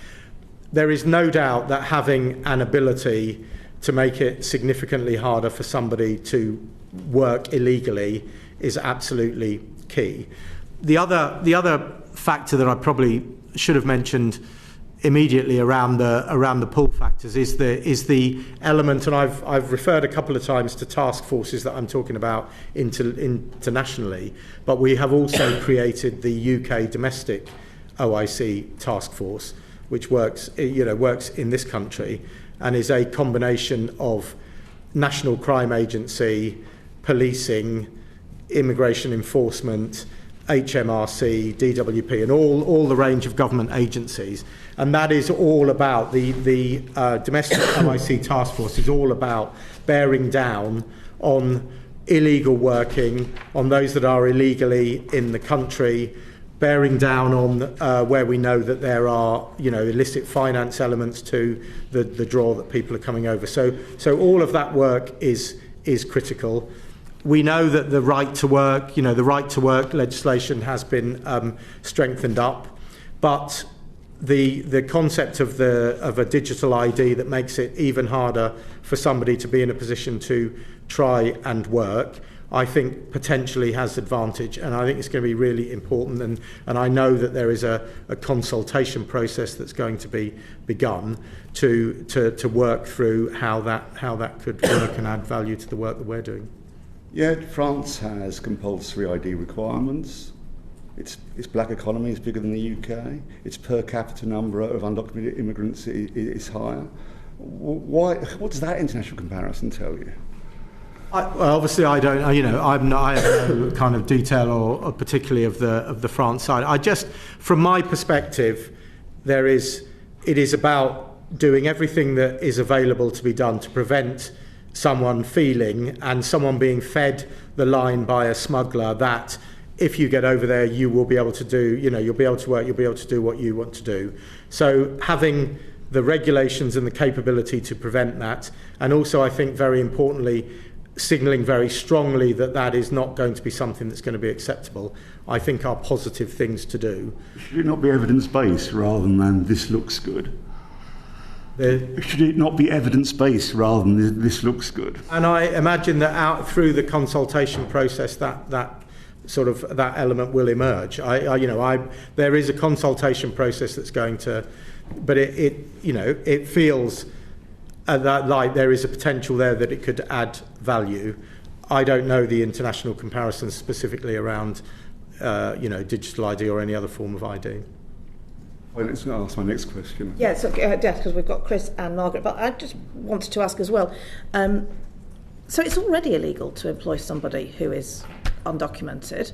There is no doubt that having an ability to make it significantly harder for somebody to work illegally is absolutely key. The other factor that I probably should have mentioned immediately around the pull factors is the element, and I've referred a couple of times to task forces that I'm talking about internationally, but we have also created the UK domestic OIC task force, which works in this country and is a combination of National Crime Agency, policing, immigration enforcement, HMRC, DWP, and all the range of government agencies. And that is all about the domestic OIC task force is all about bearing down on illegal working, on those that are illegally in the country, bearing down on where we know that there are illicit finance elements to the draw that people are coming over. So all of that work is critical. We know that the right to work legislation has been strengthened up, but the concept of a digital ID that makes it even harder for somebody to be in a position to try and work, I think potentially has advantage, and I think it's going to be really important. And I know that there is a consultation process that's going to be begun to work through how that could work and add value to the work that we're doing. Yet France has compulsory ID requirements. Its black economy is bigger than the UK. Its per capita number of undocumented immigrants is higher. What does that international comparison tell you? Obviously, I don't. I have no kind of detail or particularly of the France side. From my perspective, it is about doing everything that is available to be done to prevent someone feeling and someone being fed the line by a smuggler that if you get over there, you will be able to do, you'll be able to work, you'll be able to do what you want to do. So having the regulations and the capability to prevent that, and also I think very importantly, signalling very strongly that that is not going to be something that's going to be acceptable, I think are positive things to do. Should it not be evidence-based rather than this looks good? Should it not be evidence-based rather than this looks good? And I imagine that out through the consultation process that element will emerge. There is a consultation process that's going to, but it feels that like there is a potential there that it could add value. I don't know the international comparisons specifically around digital ID or any other form of ID. Well, let's ask my next question. Yeah, so because we've got Chris and Margaret, but I just wanted to ask as well. So it's already illegal to employ somebody who is undocumented.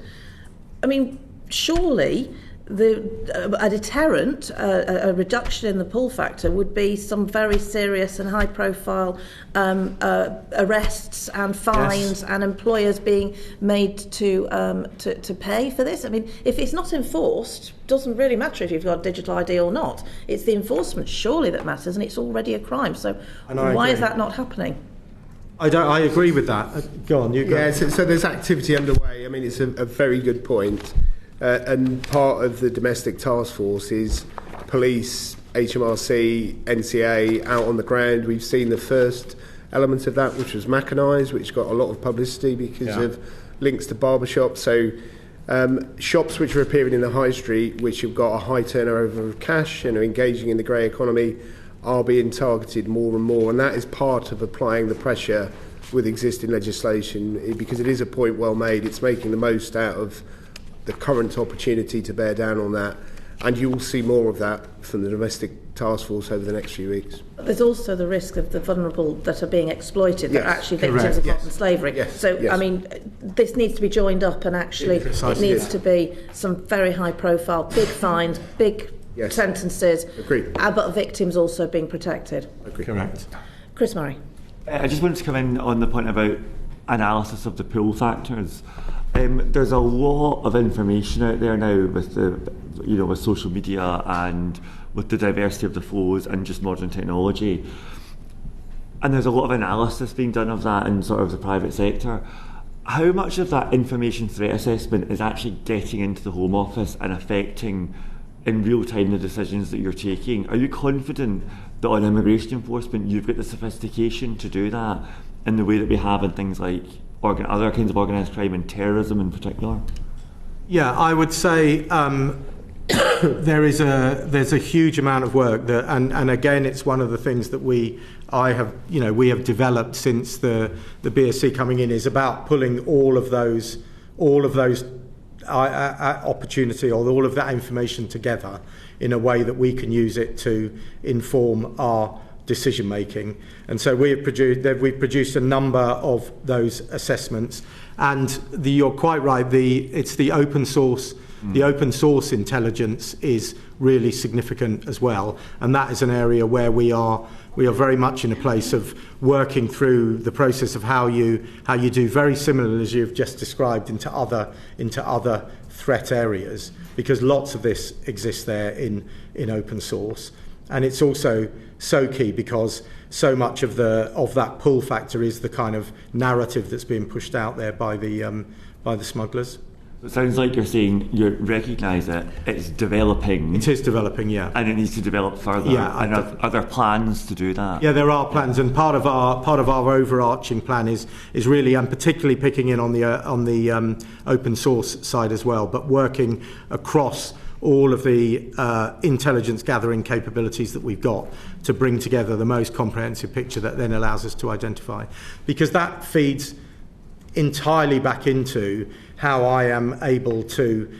I mean, surely a deterrent, a reduction in the pull factor would be some very serious and high-profile arrests and fines, and employers being made to pay for this. I mean, if it's not enforced, doesn't really matter if you've got digital ID or not. It's the enforcement surely that matters, and it's already a crime. So why is that not happening? I agree with that. Go on, you go. Yeah, so there's activity underway. I mean, it's a very good point. And part of the domestic task force is police, HMRC, NCA out on the ground. We've seen the first element of that, which was Organised, which got a lot of publicity because of links to barbershops. So shops which are appearing in the high street, which have got a high turnover of cash and are engaging in the grey economy, are being targeted more and more. And that is part of applying the pressure with existing legislation, because it is a point well made. It's making the most out of the current opportunity to bear down on that, and you will see more of that from the domestic task force over the next few weeks. But there's also the risk of the vulnerable that are being exploited, that are actually victims of modern slavery. I mean, this needs to be joined up, and actually it needs to be some very high profile, big fines, big sentences, but victims also being protected. Correct. Chris Murray. I just wanted to come in on the point about analysis of the pull factors. There's a lot of information out there now with with social media and with the diversity of the flows and just modern technology. And there's a lot of analysis being done of that in sort of the private sector. How much of that information threat assessment is actually getting into the Home Office and affecting in real time the decisions that you're taking? Are you confident that on immigration enforcement you've got the sophistication to do that in the way that we have in things like other kinds of organised crime and terrorism in particular? Yeah, I would say there's a huge amount of work that, and again, it's one of the things that we have developed since the BSc coming in, is about pulling all of those opportunity or all of that information together in a way that we can use it to inform our decision making. And so we've produced a number of those assessments, and you're quite right, it's the open source intelligence is really significant as well, and that is an area where we are very much in a place of working through the process of how you do very similar as you've just described into other threat areas, because lots of this exists there in open source. And it's also so key because so much of that pull factor is the kind of narrative that's being pushed out there by the smugglers. It sounds like you're saying you recognise it. It's developing. It is developing, yeah, and it needs to develop further. Yeah, and are there plans to do that? Yeah, there are plans, and part of our overarching plan is really, and particularly picking in on the open source side as well, but working across all of the intelligence gathering capabilities that we've got to bring together the most comprehensive picture that then allows us to identify, because that feeds entirely back into how I am able to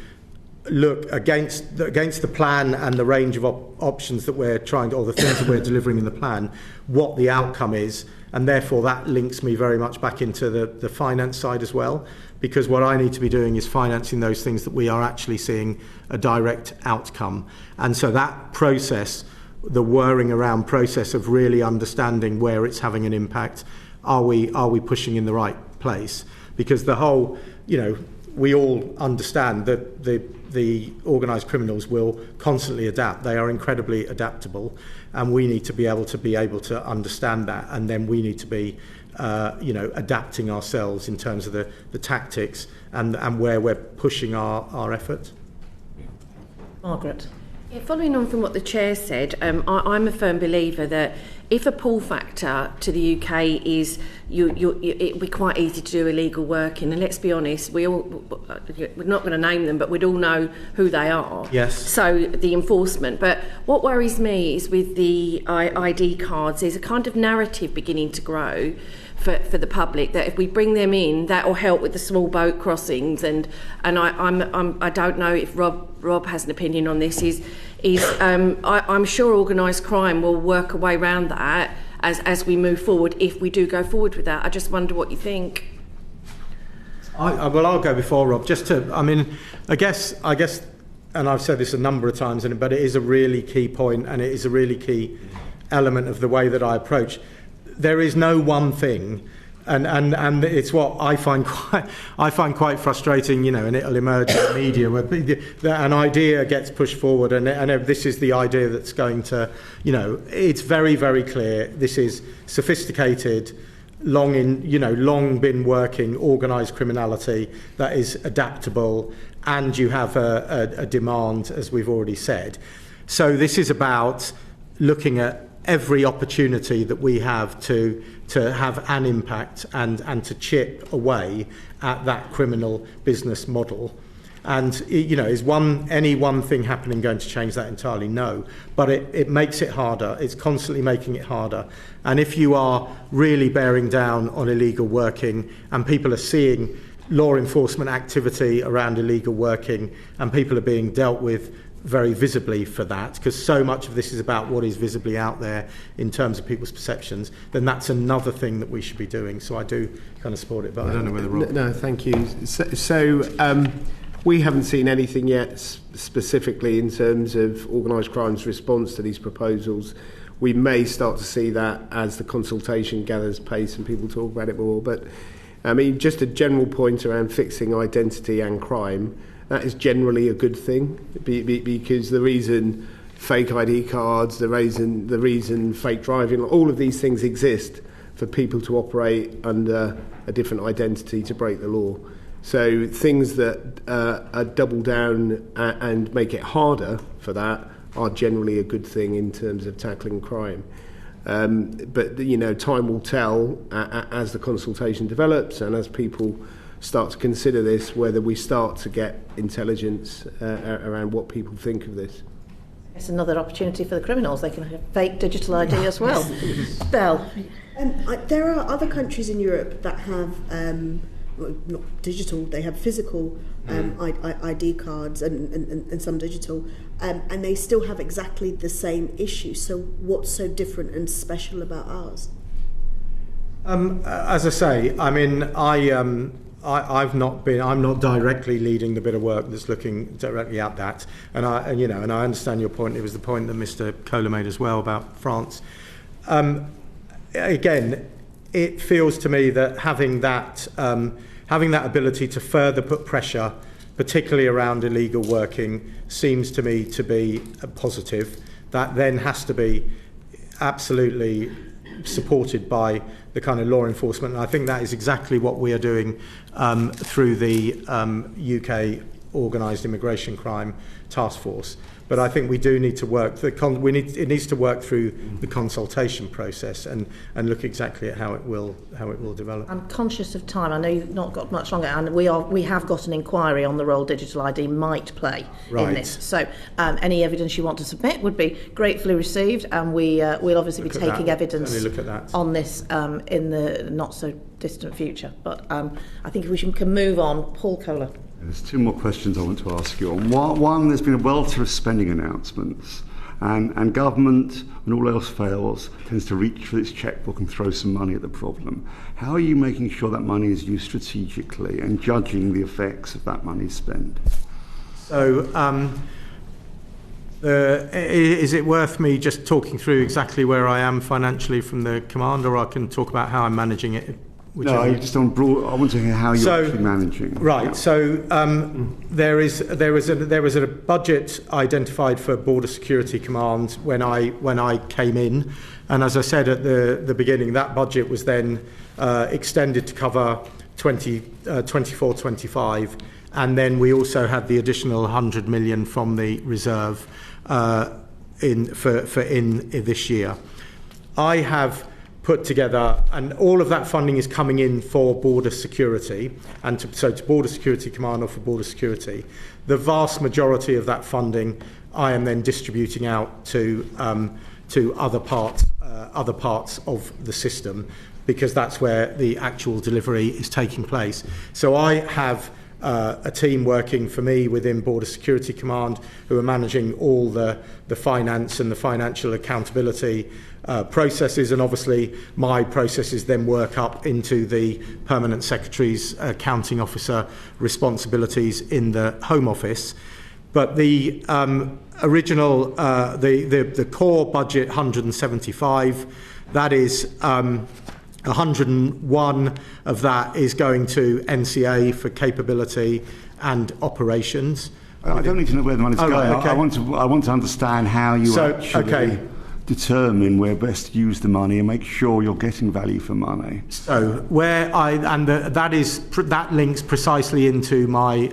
look against the plan and the range of options that we're trying to, or the things that we're delivering in the plan, what the outcome is. And therefore that links me very much back into the finance side as well, because what I need to be doing is financing those things that we are actually seeing a direct outcome. And so that process, the whirring around process of really understanding where it's having an impact, are we pushing in the right place? Because the whole, we all understand that the organised criminals will constantly adapt. They are incredibly adaptable, and we need to be able to understand that, and then we need to be adapting ourselves in terms of the tactics and where we're pushing our efforts. Margaret. Yeah, following on from what the Chair said, I'm a firm believer that if a pull factor to the UK is it'd be quite easy to do illegal working, and let's be honest, we're not going to name them, but we'd all know who they are. Yes. So the enforcement. But what worries me is with the ID cards, there's a kind of narrative beginning to grow for the public that if we bring them in, that will help with the small boat crossings. And I don't know if Rob has an opinion on this. I'm sure organised crime will work a way around that as we move forward, if we do go forward with that. I just wonder what you think. I'll go before Rob. I guess, and I've said this a number of times, but it is a really key point, and it is a really key element of the way that I approach. There is no one thing, and it's what I find quite frustrating, and it'll emerge in the media where an idea gets pushed forward, and this is the idea that's going to, it's very, very clear. This is sophisticated, long been working organised criminality that is adaptable, and you have a demand, as we've already said. So this is about looking at every opportunity that we have to have an impact and to chip away at that criminal business model. And is any one thing happening going to change that entirely? No, but it makes it harder. It's constantly making it harder. And if you are really bearing down on illegal working, and people are seeing law enforcement activity around illegal working, and people are being dealt with very visibly for that, because so much of this is about what is visibly out there in terms of people's perceptions, then that's another thing that we should be doing. So I do kind of support it, but I don't know whether Rob... No, thank you. So we haven't seen anything yet specifically in terms of organised crime's response to these proposals. We may start to see that as the consultation gathers pace and people talk about it more. But just a general point around fixing identity and crime, that is generally a good thing, because the reason fake ID cards, the reason fake driving, all of these things exist for people to operate under a different identity to break the law. So things that are double down and make it harder for that are generally a good thing in terms of tackling crime. But time will tell as the consultation develops and as people start to consider this, whether we start to get intelligence around what people think of this. It's another opportunity for the criminals. They can have fake digital ID as well. Belle. There are other countries in Europe that have, not digital, they have physical ID cards and some digital, and they still have exactly the same issue. So what's so different and special about ours? As I say, I'm not directly leading the bit of work that's looking directly at that, and I understand your point. It was the point that Mr. Kohler made as well about France. Again, it feels to me that having that ability to further put pressure, particularly around illegal working, seems to me to be a positive. That then has to be absolutely supported by the kind of law enforcement, and I think that is exactly what we are doing through the UK organised immigration crime task force. But I think we do need to work. It needs to work through the consultation process and look exactly at how it will develop. I'm conscious of time. I know you've not got much longer, and we have got an inquiry on the role digital ID might play in this. So any evidence you want to submit would be gratefully received, and we'll obviously be taking evidence on this in the not so distant future. But I think if we can move on, Paul Kohler. There's two more questions I want to ask you on. One, there's been a welter of spending announcements, and government, when all else fails, tends to reach for its chequebook and throw some money at the problem. How are you making sure that money is used strategically and judging the effects of that money spent? So, is it worth me just talking through exactly where I am financially from the command, or I can talk about how I'm managing it? No, just on broad. I want to hear how you're actually managing. Right. Yeah. So there was a budget identified for Border Security Command when I came in, and as I said at the beginning, that budget was then extended to cover 24-25, and then we also had the additional 100 million from the reserve in this year. I have put together, and all of that funding is coming in for border security, and to Border Security Command or for border security. The vast majority of that funding I am then distributing out to other parts of the system, because that's where the actual delivery is taking place. So I have a team working for me within Border Security Command who are managing all the finance and the financial accountability processes, and obviously my processes then work up into the Permanent Secretary's accounting officer responsibilities in the Home Office. But the original, the core budget 175, that is 101 of that is going to NCA for capability and operations. I don't need to know where the money's going. Right, okay. I want to understand how you actually determine where best to use the money and make sure you're getting value for money. So that links precisely into my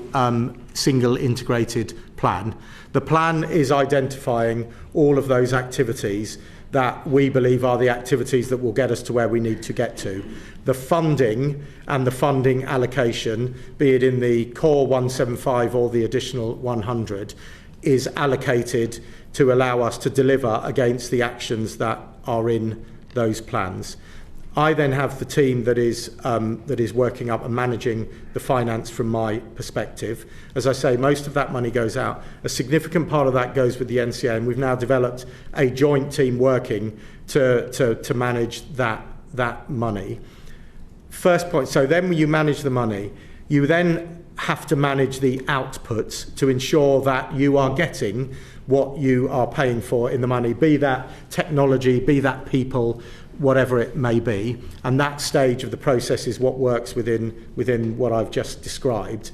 single integrated plan. The plan is identifying all of those activities that we believe are the activities that will get us to where we need to get to. The funding and the funding allocation, be it in the core 175 or the additional 100, is allocated to allow us to deliver against the actions that are in those plans. I then have the team that is working up and managing the finance from my perspective. As I say, most of that money goes out. A significant part of that goes with the NCA, and we've now developed a joint team working to manage that money. First point, so then when you manage the money, you then have to manage the outputs to ensure that you are getting what you are paying for in the money, be that technology, be that people, whatever it may be. And that stage of the process is what works within what I've just described.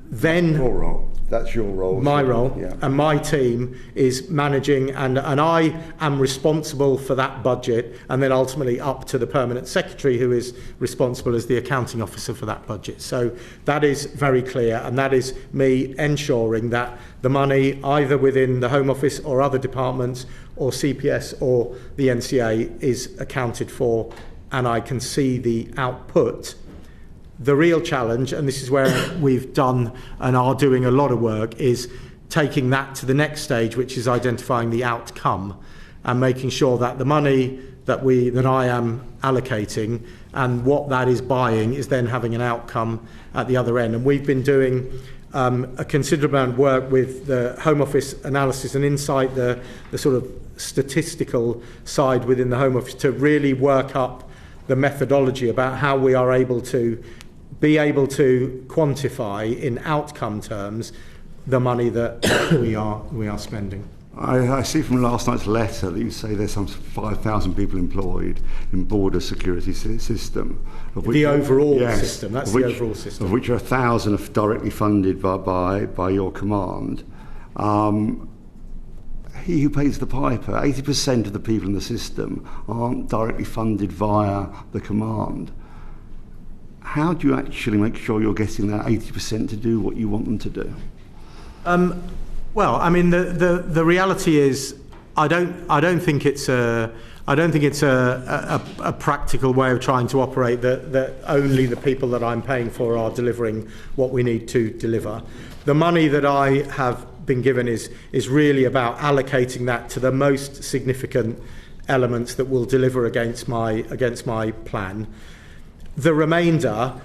Then your role. That's your role. My role, yeah. And my team is managing, and I am responsible for that budget, and then ultimately up to the Permanent Secretary, who is responsible as the accounting officer for that budget. So that is very clear, and that is me ensuring that the money, either within the Home Office or other departments or CPS or the NCA, is accounted for, and I can see the output. The real challenge, and this is where we've done and are doing a lot of work, is taking that to the next stage, which is identifying the outcome and making sure that the money that I am allocating and what that is buying is then having an outcome at the other end. And we've been doing a considerable amount of work with the Home Office analysis and insight, the sort of statistical side within the Home Office, to really work up the methodology about how we are able to quantify in outcome terms the money that we are spending. I see from last night's letter that you say there's some 5,000 people employed in border security system. The overall system, that's the overall system. Of which 1,000 are directly funded by your command. He who pays the piper, 80% of the people in the system aren't directly funded via the command. How do you actually make sure you're getting that 80% to do what you want them to do? Well, I mean, the reality is, I don't think it's a practical way of trying to operate that only the people that I'm paying for are delivering what we need to deliver. The money that I have been given is really about allocating that to the most significant elements that will deliver against my plan. The remainder,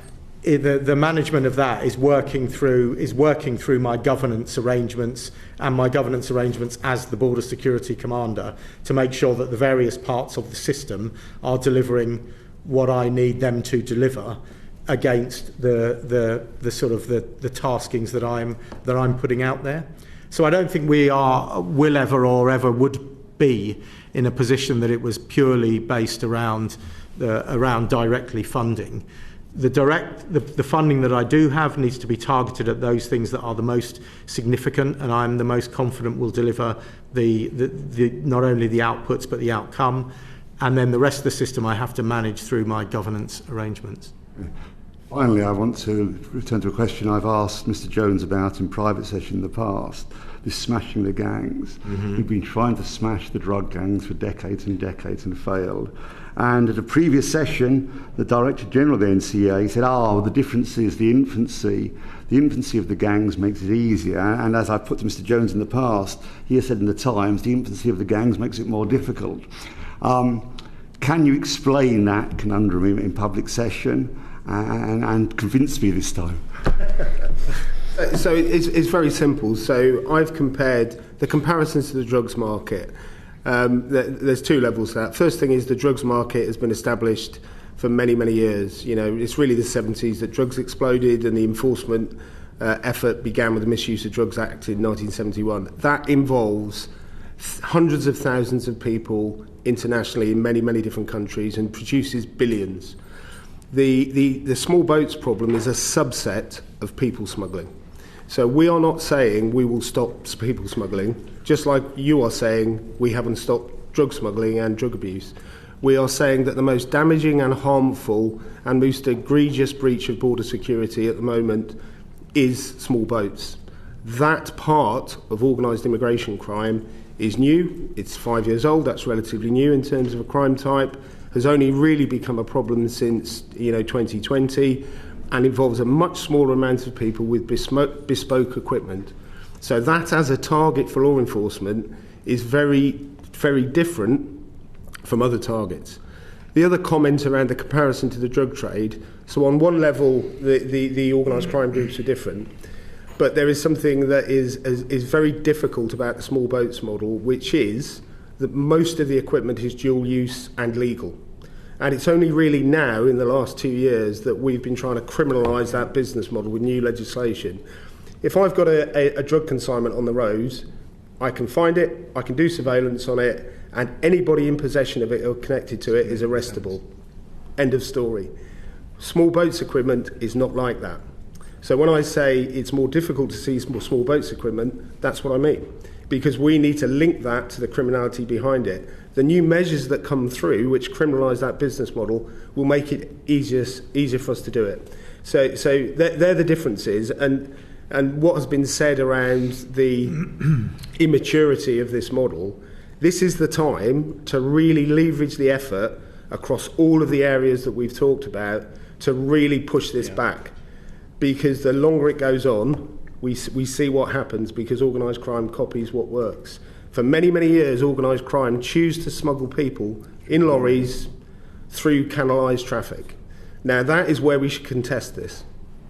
the management of that is working through my governance arrangements and my governance arrangements as the Border Security Commander to make sure that the various parts of the system are delivering what I need them to deliver against the sort of the taskings that I'm putting out there. So I don't think we will ever would be in a position that it was purely based around directly funding. The funding that I do have needs to be targeted at those things that are the most significant, and I'm the most confident will deliver the not only the outputs but the outcome, and then the rest of the system I have to manage through my governance arrangements. Finally, I want to return to a question I've asked Mr. Jones about in private session in the past, this smashing the gangs. We've been trying to smash the drug gangs for decades and decades and failed. And at a previous session, the Director General of the NCA said, the difference is the infancy. The infancy of the gangs makes it easier. And as I've put to Mr. Jones in the past, he has said in the Times, the infancy of the gangs makes it more difficult. Can you explain that conundrum in public session and convince me this time? So it's very simple. So I've compared the comparisons to the drugs market. There's two levels to that. First thing is the drugs market has been established for many, many years. You know, it's really the 70s that drugs exploded, and the enforcement effort began with the Misuse of Drugs Act in 1971. That involves hundreds of thousands of people internationally in many, many different countries and produces billions. The small boats problem is a subset of people smuggling. So we are not saying we will stop people smuggling, just like you are saying we haven't stopped drug smuggling and drug abuse. We are saying that the most damaging and harmful and most egregious breach of border security at the moment is small boats. That part of organised immigration crime is new. It's 5 years old. That's relatively new in terms of a crime type. Has only really become a problem since 2020, and involves a much smaller amount of people with bespoke equipment. So that, as a target for law enforcement, is very, very different from other targets. The other comment around the comparison to the drug trade, so on one level, the organised crime groups are different, but there is something that is very difficult about the small boats model, which is that most of the equipment is dual use and legal. And it's only really now, in the last 2 years, that we've been trying to criminalise that business model with new legislation. If I've got a drug consignment on the roads, I can find it, I can do surveillance on it, and anybody in possession of it or connected to it is arrestable. End of story. Small boats equipment is not like that. So when I say it's more difficult to see small boats equipment, that's what I mean. Because we need to link that to the criminality behind it. The new measures that come through, which criminalise that business model, will make it easier for us to do it. So they're the differences. And what has been said around the immaturity of this model, this is the time to really leverage the effort across all of the areas that we've talked about to really push this back. Because the longer it goes on, we see what happens, because organised crime copies what works. For many, many years, organised crime choose to smuggle people in lorries through canalised traffic. Now, that is where we should contest this.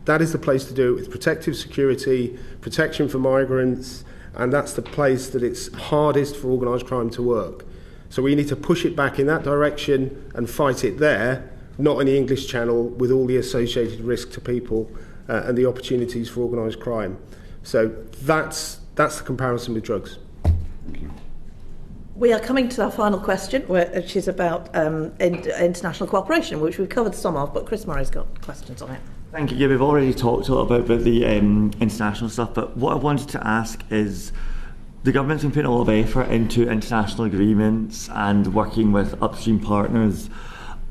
That is the place to do it, with protective security, protection for migrants, and that's the place that it's hardest for organised crime to work. So we need to push it back in that direction and fight it there, not in the English Channel, with all the associated risk to people and the opportunities for organised crime. So that's the comparison with drugs. We are coming to our final question, which is about international cooperation, which we've covered some of, but Chris Murray's got questions on it. Thank you. Yeah, we've already talked a little bit about the international stuff, but what I wanted to ask is, the government's been putting a lot of effort into international agreements and working with upstream partners.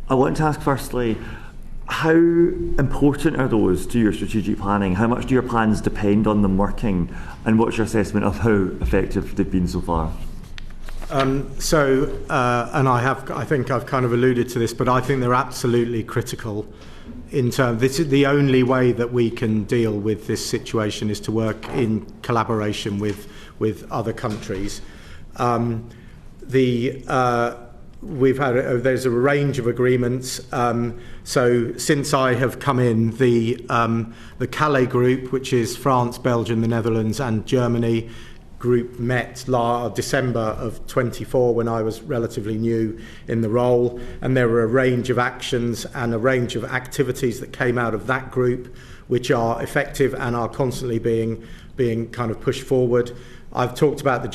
I want to ask firstly, how important are those to your strategic planning? How much do your plans depend on them working? And what's your assessment of how effective they've been so far? And I think I've kind of alluded to this, but I think they're absolutely critical. This is the only way that we can deal with this situation, is to work in collaboration with other countries. There's a range of agreements. So since I have come in, the Calais group, which is France, Belgium, the Netherlands, and Germany, group met December of 24 when I was relatively new in the role, and there were a range of actions and a range of activities that came out of that group which are effective and are constantly being kind of pushed forward. I've talked about the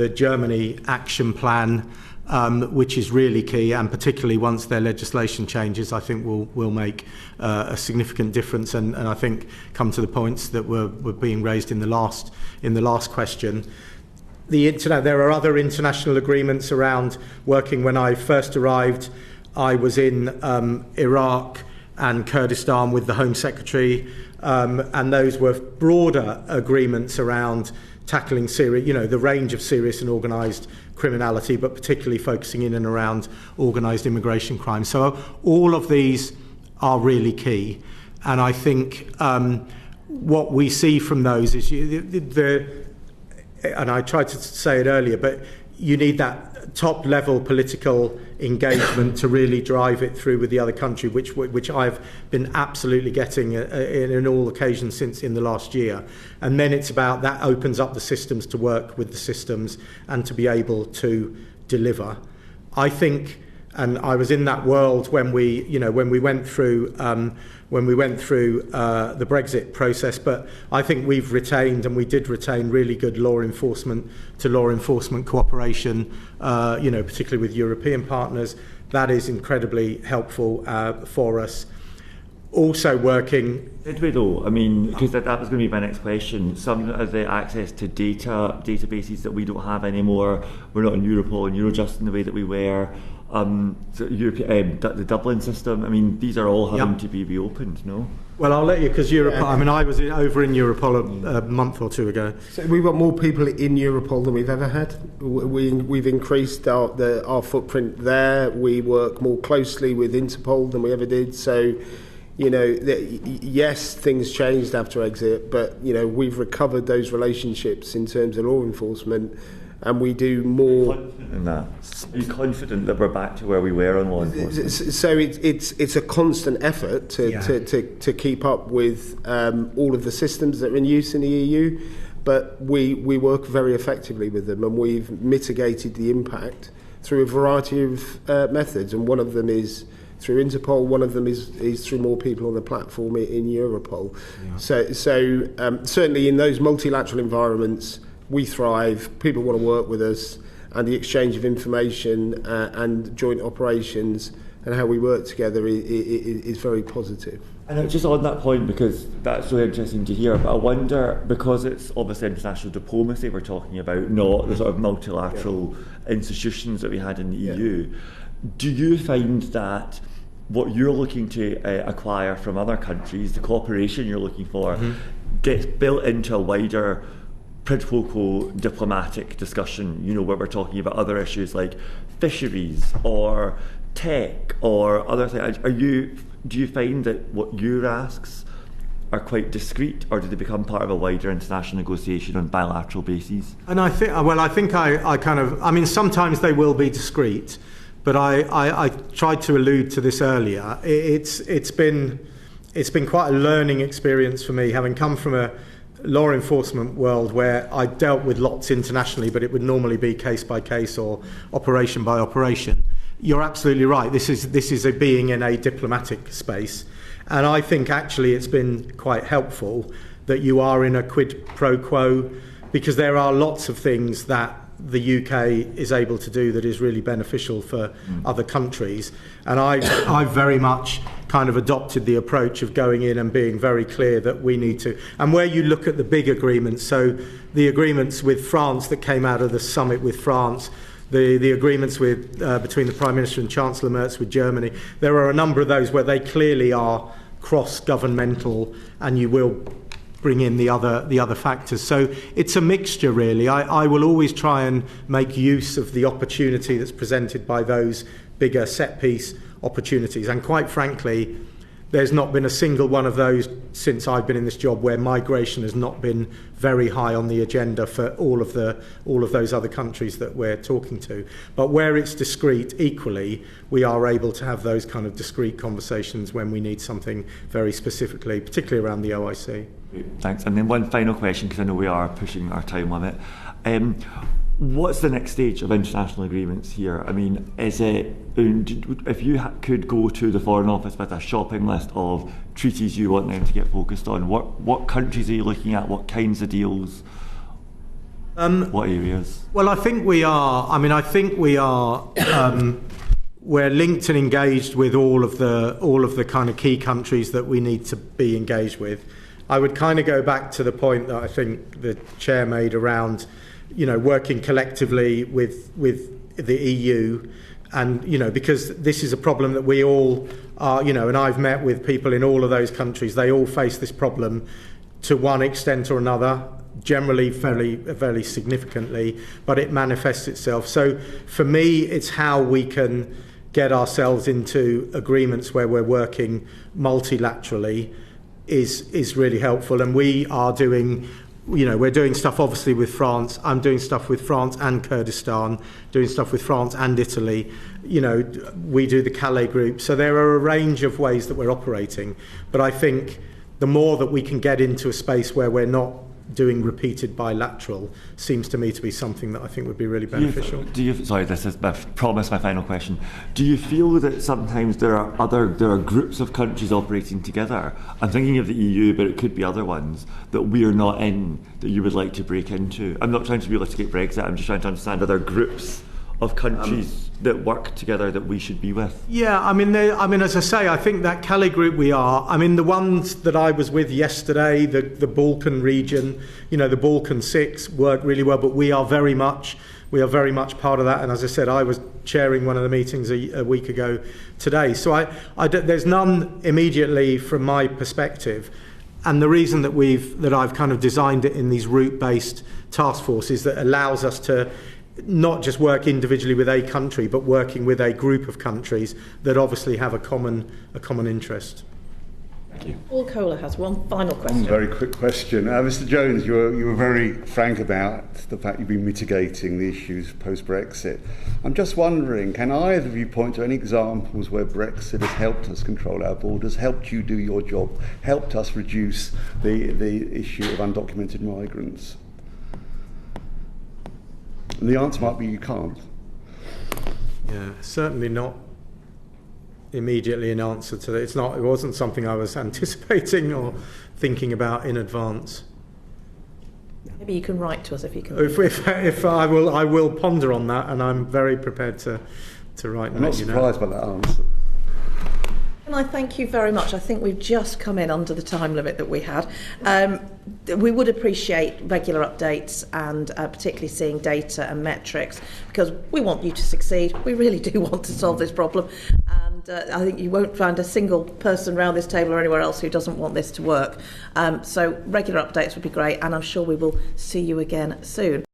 Germany action plan, which is really key, and particularly once their legislation changes, I think will make a significant difference, and I think come to the points that were being raised in the last question. There are other international agreements around working. When I first arrived, I was in Iraq and Kurdistan with the Home Secretary, and those were broader agreements around tackling the range of serious and organised criminality, but particularly focusing in and around organised immigration crime. So all of these are really key, and I think what we see from those is and I tried to say it earlier, but you need that top level political engagement to really drive it through with the other country, which I've been absolutely getting in all occasions since in the last year. And then it's about that opens up the systems to work with the systems and to be able to deliver. I think, and I was in that world when we went through the Brexit process, but I think we did retain really good law enforcement cooperation, particularly with European partners. That is incredibly helpful for us. Also working... Did we though? I mean, because that was going to be my next question. Some of the access to databases that we don't have anymore. We're not in Europol and Eurojust in the way that we were. The Dublin system, I mean, these are all having to be reopened, no? Well, I'll let you, because Europol, I mean, I was over in Europol a month or two ago. So we've got more people in Europol than we've ever had. We've increased our footprint there. We work more closely with Interpol than we ever did. So, yes, things changed after exit, but, we've recovered those relationships in terms of law enforcement. And we do more. Are you confident that we're back to where we were on law enforcement? So it's a constant effort to keep up with all of the systems that are in use in the EU, but we work very effectively with them, and we've mitigated the impact through a variety of methods. And one of them is through Interpol. One of them is through more people on the platform in Europol. Yeah. So certainly in those multilateral environments, we thrive, people want to work with us, and the exchange of information and joint operations and how we work together is very positive. And just on that point, because that's so interesting to hear, but I wonder, because it's obviously international diplomacy we're talking about, not the sort of multilateral institutions that we had in the EU, do you find that what you're looking to acquire from other countries, the cooperation you're looking for, gets built into a wider political diplomatic discussion, where we're talking about other issues like fisheries or tech or other things? Do you find that what your asks are quite discreet, or do they become part of a wider international negotiation on bilateral bases? And I think sometimes they will be discreet, but I tried to allude to this earlier. It's been quite a learning experience for me, having come from a law enforcement world where I dealt with lots internationally, but it would normally be case by case or operation by operation. You're absolutely right. This is a being in a diplomatic space, and I think actually it's been quite helpful that you are in a quid pro quo, because there are lots of things that the UK is able to do that is really beneficial for other countries. And I very much kind of adopted the approach of going in and being very clear that we need to. And where you look at the big agreements, so the agreements with France that came out of the summit with France, the agreements with between the Prime Minister and Chancellor Merz with Germany. There are a number of those where they clearly are cross-governmental, and you will bring in the other factors. So it's a mixture, really. I will always try and make use of the opportunity that's presented by those bigger set-piece opportunities. And quite frankly, there's not been a single one of those since I've been in this job where migration has not been very high on the agenda for all of those other countries that we're talking to. But where it's discrete, equally, we are able to have those kind of discrete conversations when we need something very specifically, particularly around the OIC. Thanks. And then one final question, because I know we are pushing our time limit. What's the next stage of international agreements here? I mean, is it, if you could go to the Foreign Office with a shopping list of treaties you want them to get focused on, what countries are you looking at? What kinds of deals? What areas? Well, I think we are. We're linked and engaged with all of the kind of key countries that we need to be engaged with. I would kind of go back to the point that I think the chair made around, working collectively with the EU, and because this is a problem that we all are, and I've met with people in all of those countries. They all face this problem to one extent or another, generally fairly significantly, but it manifests itself. So for me, it's how we can get ourselves into agreements where we're working multilaterally is really helpful. And we are doing, we're doing stuff obviously with France. I'm doing stuff with France and Kurdistan, doing stuff with France and Italy. We do the Calais group. So there are a range of ways that we're operating. But I think the more that we can get into a space where we're not doing repeated bilateral seems to me to be something that I think would be really beneficial. Sorry, this is my final question. Do you feel that sometimes there are groups of countries operating together? I'm thinking of the EU, but it could be other ones that we're not in that you would like to break into. I'm not trying to realistically Brexit. I'm just trying to understand other groups of countries that work together that we should be with. Yeah, as I say, I think that Calais group we are. The ones that I was with yesterday, the Balkan region, the Balkan Six work really well, but we are very much part of that. And as I said, I was chairing one of the meetings a week ago today. So there's none immediately from my perspective. And the reason that I've kind of designed it in these route-based task forces that allows us to not just work individually with a country, but working with a group of countries that obviously have a common interest. Thank you. Paul Kohler has one final question. One very quick question. Mr. Jones, you were very frank about the fact you've been mitigating the issues post-Brexit. I'm just wondering, can either of you point to any examples where Brexit has helped us control our borders, helped you do your job, helped us reduce the issue of undocumented migrants? And the answer might be you can't. Yeah, certainly not immediately in answer to that. It wasn't something I was anticipating or thinking about in advance. Maybe you can write to us if you can. If I will ponder on that, and I'm very prepared to write. I'm not surprised by that answer. And I thank you very much. I think we've just come in under the time limit that we had. We would appreciate regular updates and particularly seeing data and metrics, because we want you to succeed. We really do want to solve this problem. And I think you won't find a single person around this table or anywhere else who doesn't want this to work. So regular updates would be great, and I'm sure we will see you again soon.